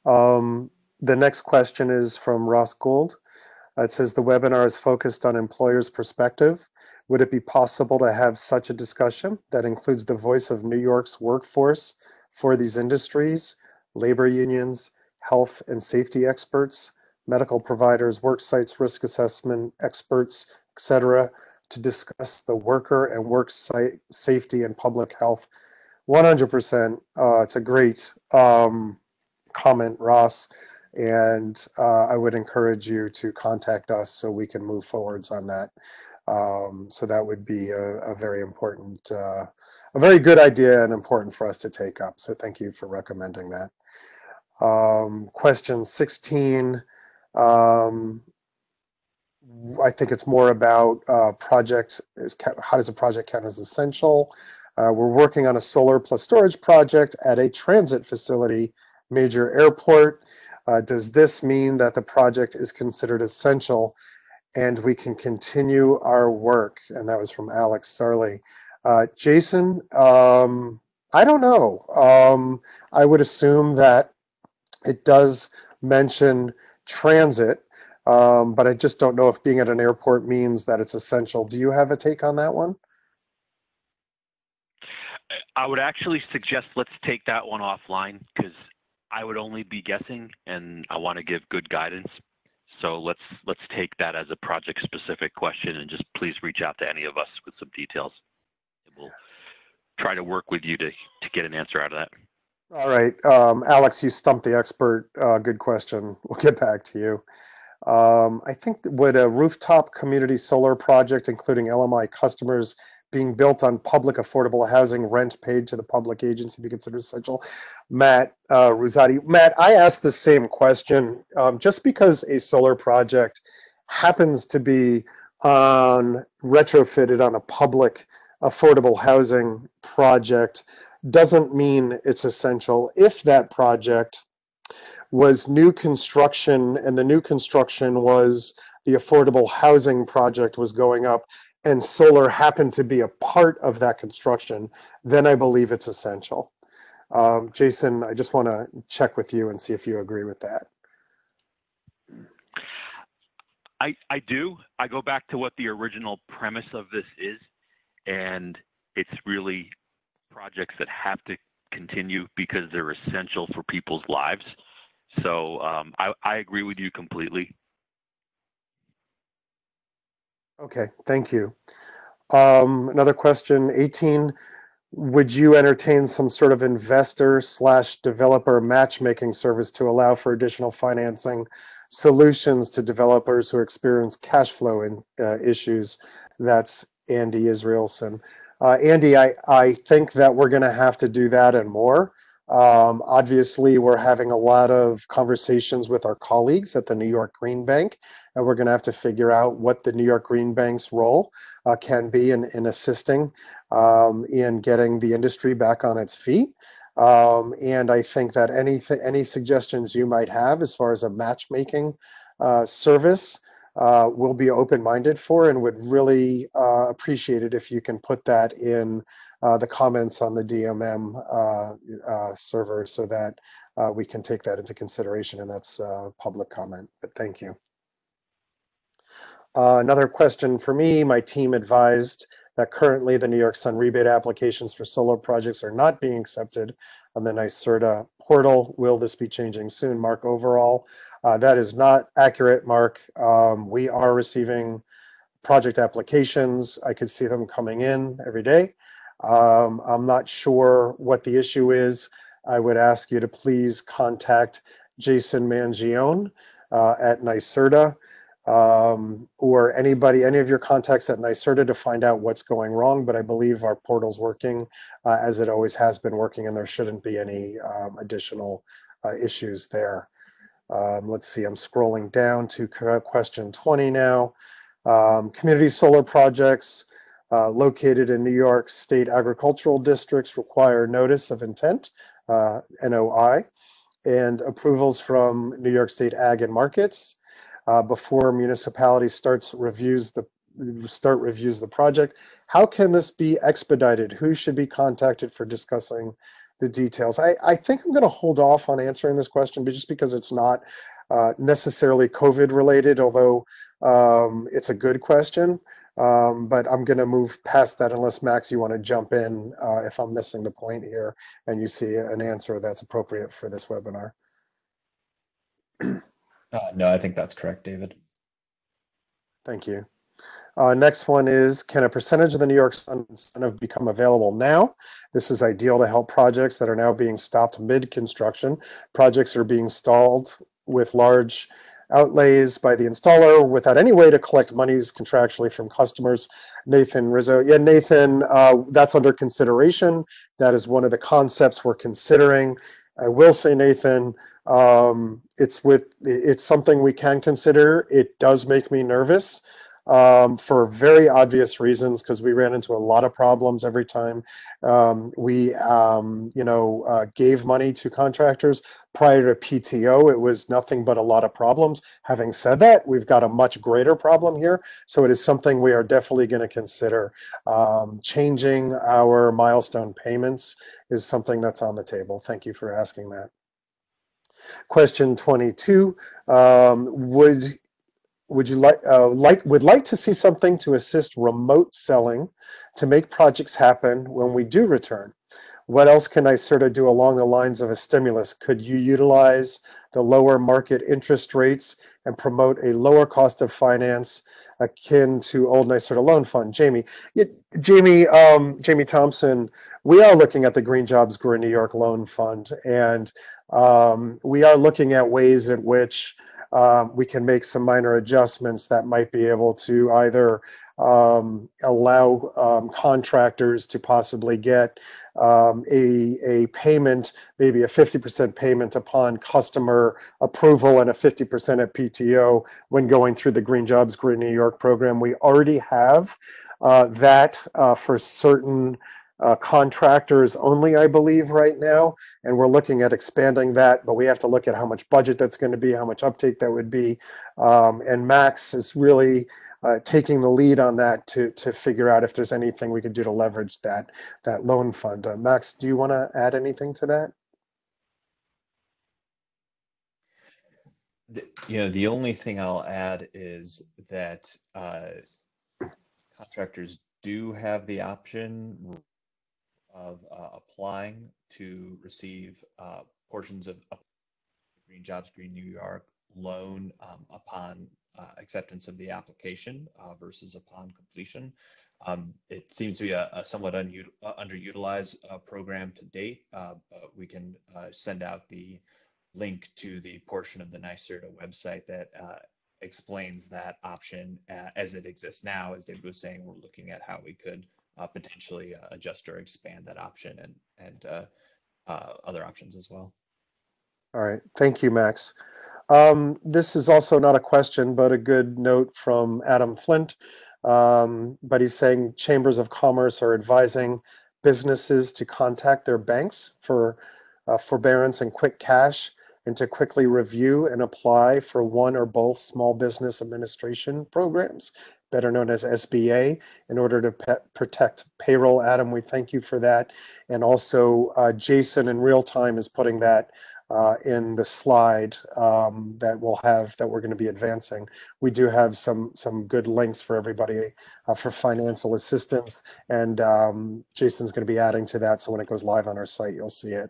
The next question is from Ross Gould. It says the webinar is focused on employers' perspective. Would it be possible to have such a discussion that includes the voice of New York's workforce for these industries, labor unions, health and safety experts, medical providers, work sites risk assessment experts, etc., to discuss the worker and work site safety and public health? 100%. It's a great comment, Ross. And I would encourage you to contact us so we can move forwards on that. So that would be a very important, a very good idea and important for us to take up. So thank you for recommending that. Question 16. I think it's more about project. How does a project count as essential? We're working on a solar plus storage project at a transit facility, major airport. Does this mean that the project is considered essential and we can continue our work? And that was from Alex Sarley. Jason, I don't know. I would assume that it does mention transit, but I just don't know if being at an airport means that it's essential. Do you have a take on that one? I would actually suggest let's take that one offline, because I would only be guessing, and I want to give good guidance. So let's take that as a project-specific question, and just please reach out to any of us with some details. We'll try to work with you to get an answer out of that. All right, Alex, you stumped the expert. Good question. We'll get back to you. I think, would a rooftop community solar project, including LMI customers, being built on public affordable housing, rent paid to the public agency, be considered essential? Matt Rosati. Matt, I asked the same question. Just because a solar project happens to be retrofitted on a public affordable housing project doesn't mean it's essential. If that project was new construction and the new construction was the affordable housing project was going up, and solar happened to be a part of that construction, then I believe it's essential. Jason, I just want to check with you and see if you agree with that. I do. I go back to what the original premise of this is, and it's really projects that have to continue because they're essential for people's lives. So I agree with you completely. Okay, thank you. Another question, 18. Would you entertain some sort of investor/developer matchmaking service to allow for additional financing solutions to developers who experience cash flow issues? That's Andy Israelson. Andy, I think that we're going to have to do that and more. Obviously, we're having a lot of conversations with our colleagues at the New York Green Bank, and we're going to have to figure out what the New York Green Bank's role can be in assisting in getting the industry back on its feet. And I think that any suggestions you might have as far as a matchmaking service, we'll be open-minded for, and would really appreciate it if you can put that in the comments on the DMM server, so that we can take that into consideration, and that's public comment. But thank you. Another question for me: my team advised that currently the New York Sun rebate applications for solar projects are not being accepted on the NYSERDA portal. Will this be changing soon? Mark, overall, that is not accurate, Mark. We are receiving project applications. I could see them coming in every day. I'm not sure what the issue is. I would ask you to please contact Jason Mangione at NYSERDA, or any of your contacts at NYSERDA, to find out what's going wrong. But I believe our portal's working as it always has been working, and there shouldn't be any additional issues there. Let's see, I'm scrolling down to question 20 now. Community solar projects located in New York State agricultural districts require notice of intent, NOI, and approvals from New York State Ag and Markets before municipality reviews the project. How can this be expedited? Who should be contacted for discussing the details? I think I'm going to hold off on answering this question, but just because it's not necessarily COVID related, although it's a good question. But I'm going to move past that, unless Max, you want to jump in if I'm missing the point here and you see an answer that's appropriate for this webinar. No, I think that's correct, David. Thank you. Next one is, can a percentage of the New York Sun incentive become available now? This is ideal to help projects that are now being stopped mid-construction. Projects are being stalled with large outlays by the installer without any way to collect monies contractually from customers. Nathan Rizzo. Yeah, Nathan, that's under consideration. That is one of the concepts we're considering. I will say, Nathan, it's something we can consider. It does make me nervous for very obvious reasons, because we ran into a lot of problems every time we gave money to contractors prior to PTO. It was nothing but a lot of problems. Having said that, we've got a much greater problem here, so it is something we are definitely going to consider. Changing our milestone payments is something that's on the table. Thank you for asking that. Question 22, would you like to see something to assist remote selling to make projects happen when we do return? What else can NYSERDA do along the lines of a stimulus? Could you utilize the lower market interest rates and promote a lower cost of finance akin to old NYSERDA loan fund? Jamie, Jamie Thompson, we are looking at the Green Jobs Grow New York Loan Fund, and we are looking at ways in which we can make some minor adjustments that might be able to either allow contractors to possibly get a payment, maybe a 50% payment upon customer approval and a 50% at PTO when going through the Green Jobs Grow New York program. We already have that for certain contractors only, I believe, right now, and we're looking at expanding that, but we have to look at how much budget that's going to be, how much uptake that would be, and Max is really taking the lead on that to figure out if there's anything we could do to leverage that loan fund. Max, do you want to add anything to that? The only thing I'll add is that contractors do have the option of applying to receive portions of Green Jobs Green New York loan upon acceptance of the application versus upon completion. It seems to be a somewhat underutilized program to date, but we can send out the link to the portion of the NYSERDA website that explains that option as it exists now. As David was saying, we're looking at how we could potentially adjust or expand that option and other options as well. All right, thank you, Max. This is also not a question, but a good note from Adam Flint. But he's saying chambers of commerce are advising businesses to contact their banks for forbearance and quick cash, and to quickly review and apply for one or both small business administration programs, better known as SBA, in order to protect payroll. Adam, we thank you for that. And also Jason in real time is putting that in the slide that we're going to be advancing. We do have some good links for everybody for financial assistance, and Jason's going to be adding to that, so when it goes live on our site, you'll see it.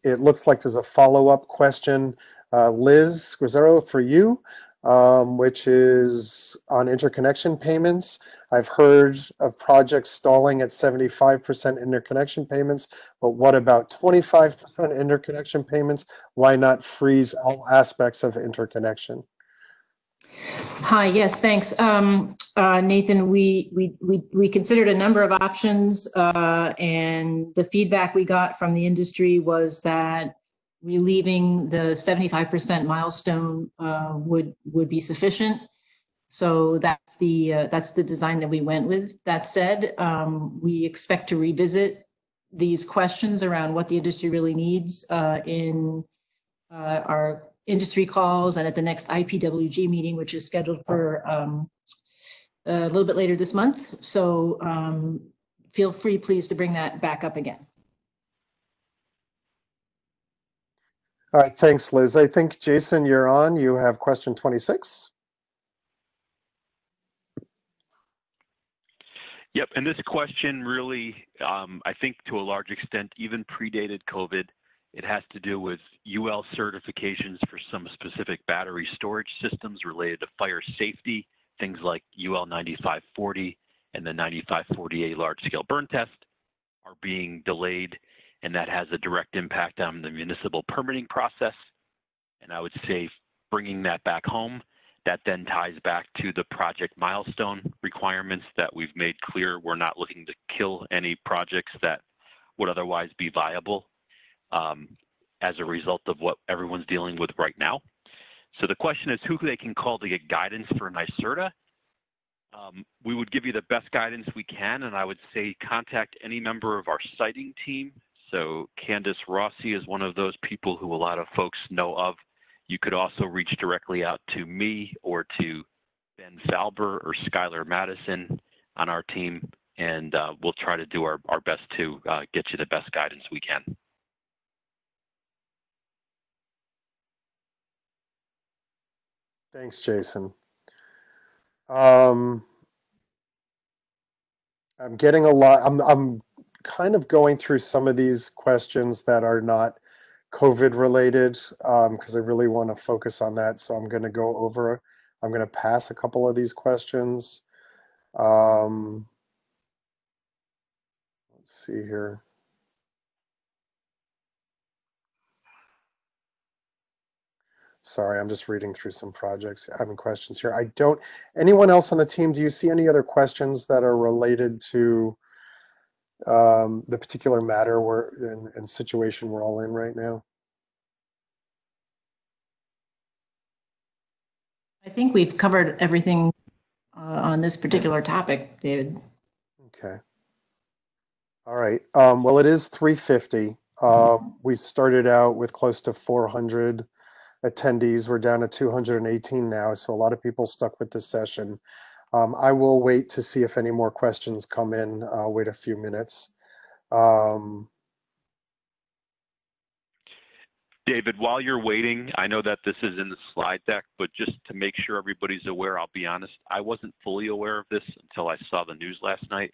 It looks like there's a follow-up question, Liz Guerrero, for you, which is on interconnection payments. I've heard of projects stalling at 75% interconnection payments, but what about 25% interconnection payments? Why not freeze all aspects of interconnection? Hi, yes, thanks. Nathan, we considered a number of options, and the feedback we got from the industry was that relieving the 75% milestone would be sufficient. So that's the design that we went with. That said, we expect to revisit these questions around what the industry really needs in our industry calls and at the next IPWG meeting, which is scheduled for a little bit later this month. So feel free, please, to bring that back up again. All right, thanks, Liz. I think, Jason, you're on. You have question 26. Yep, and this question really, I think to a large extent, even predated COVID. It has to do with UL certifications for some specific battery storage systems related to fire safety, things like UL 9540 and the 9540A large-scale burn test are being delayed, and that has a direct impact on the municipal permitting process. And I would say bringing that back home, that then ties back to the project milestone requirements that we've made clear. We're not looking to kill any projects that would otherwise be viable as a result of what everyone's dealing with right now. So the question is who they can call to get guidance for NYSERDA. We would give you the best guidance we can, and I would say contact any member of our siting team. So Candace Rossi is one of those people who a lot of folks know of. You could also reach directly out to me or to Ben Falber or Skylar Madison on our team, and we'll try to do our best to get you the best guidance we can. Thanks, Jason. I'm getting a lot. I'm kind of going through some of these questions that are not COVID related because I really want to focus on that. So I'm going to pass a couple of these questions. Let's see here. Sorry, I'm just reading through some projects. I have questions here. Anyone else on the team, do you see any other questions that are related to the particular matter and situation we're all in right now? I think we've covered everything on this particular topic, David. Okay. All right. Well, it is 3:50. We started out with close to 400 attendees. We're down to 218 now, so a lot of people stuck with this session. I will wait to see if any more questions come in. I'll wait a few minutes. David, while you're waiting, I know that this is in the slide deck, but just to make sure everybody's aware, I'll be honest, I wasn't fully aware of this until I saw the news last night.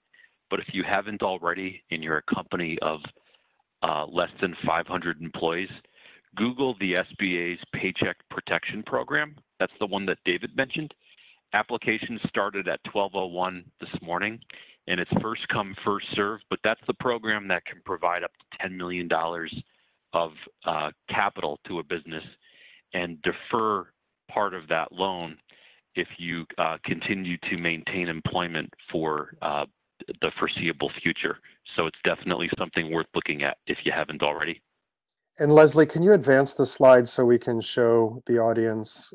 But if you haven't already and you're a company of less than 500 employees, Google the SBA's Paycheck Protection Program. That's the one that David mentioned. Applications started at 12:01 this morning, and it's first come, first served, but that's the program that can provide up to $10 million of capital to a business and defer part of that loan if you continue to maintain employment for the foreseeable future. So it's definitely something worth looking at if you haven't already. And Leslie, can you advance the slide so we can show the audience,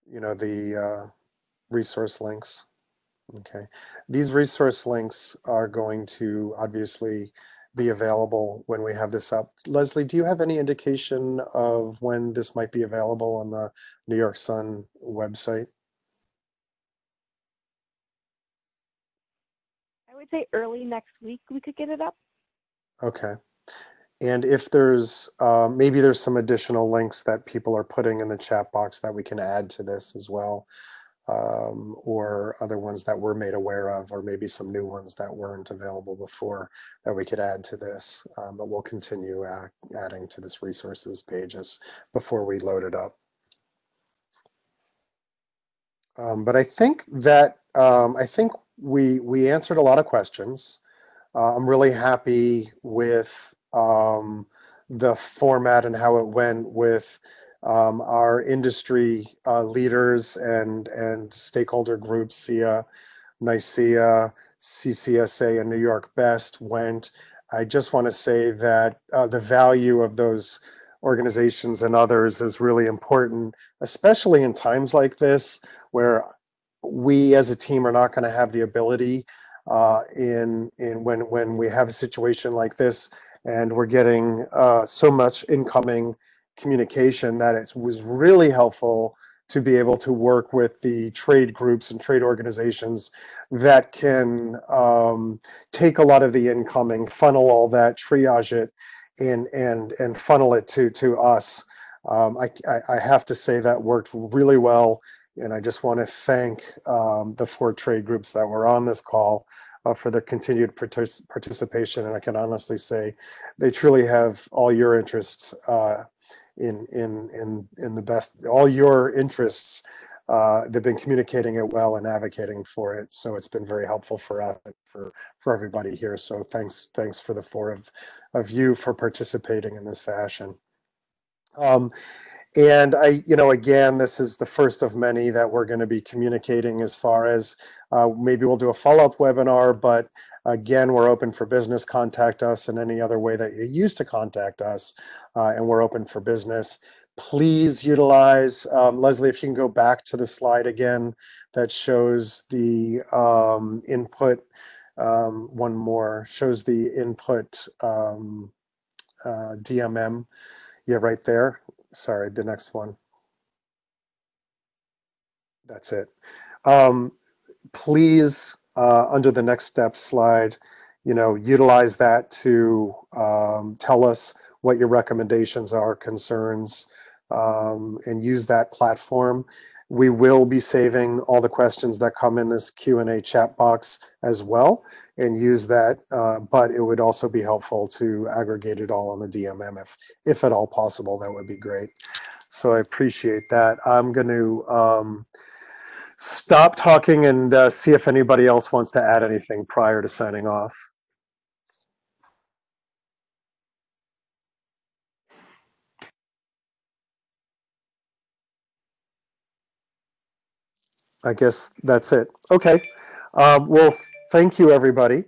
the resource links? Okay. These resource links are going to obviously be available when we have this up. Leslie, do you have any indication of when this might be available on the New York Sun website? I would say early next week we could get it up. Okay. And if there's, maybe there's some additional links that people are putting in the chat box that we can add to this as well. Or other ones that we're made aware of, or maybe some new ones that weren't available before that we could add to this. But we'll continue adding to this resources pages before we load it up. But I think that we answered a lot of questions. I'm really happy with the format and how it went with our industry leaders and stakeholder groups, SEIA, NYSERDA, CCSA, and New York Best went. I just want to say that the value of those organizations and others is really important, especially in times like this, where we as a team are not going to have the ability when we have a situation like this and we're getting so much incoming communication that it was really helpful to be able to work with the trade groups and trade organizations that can take a lot of the incoming, funnel all that, triage it, and funnel it to us. I have to say that worked really well. And I just want to thank the 4 trade groups that were on this call for their continued participation. And I can honestly say they truly have all your interests in the best, all your interests. They've been communicating it well and advocating for it. So it's been very helpful for us, for everybody here. So thanks for the 4 of you for participating in this fashion. And again, this is the first of many that we're going to be communicating as far as maybe we'll do a follow-up webinar, but again, we're open for business. Contact us in any other way that you used to contact us, and we're open for business. Please utilize, Leslie, if you can go back to the slide again that shows the input, one more, shows the input DMM. Yeah, right there. Sorry, the next one. That's it. Please, under the next step slide, utilize that to tell us what your recommendations are, concerns, and use that platform. We will be saving all the questions that come in this Q&A chat box as well and use that, but it would also be helpful to aggregate it all on the DMM if at all possible. That would be great. So I appreciate that. I'm going to stop talking and see if anybody else wants to add anything prior to signing off. I guess that's it. Okay. Well, thank you, everybody.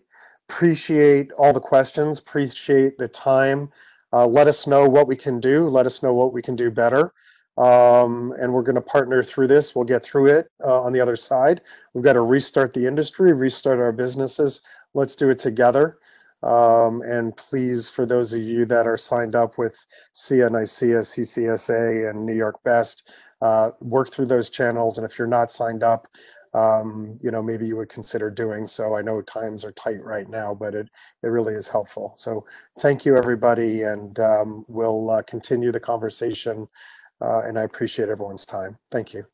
Appreciate all the questions. Appreciate the time. Let us know what we can do. Let us know what we can do better. And we're going to partner through this. We'll get through it on the other side. We've got to restart the industry, restart our businesses. Let's do it together. And please, for those of you that are signed up with SEIA, NYSERDA, CCSA, and New York Best, work through those channels. And if you're not signed up, maybe you would consider doing so. I know times are tight right now, but it really is helpful. So thank you, everybody, and we'll continue the conversation. And I appreciate everyone's time. Thank you.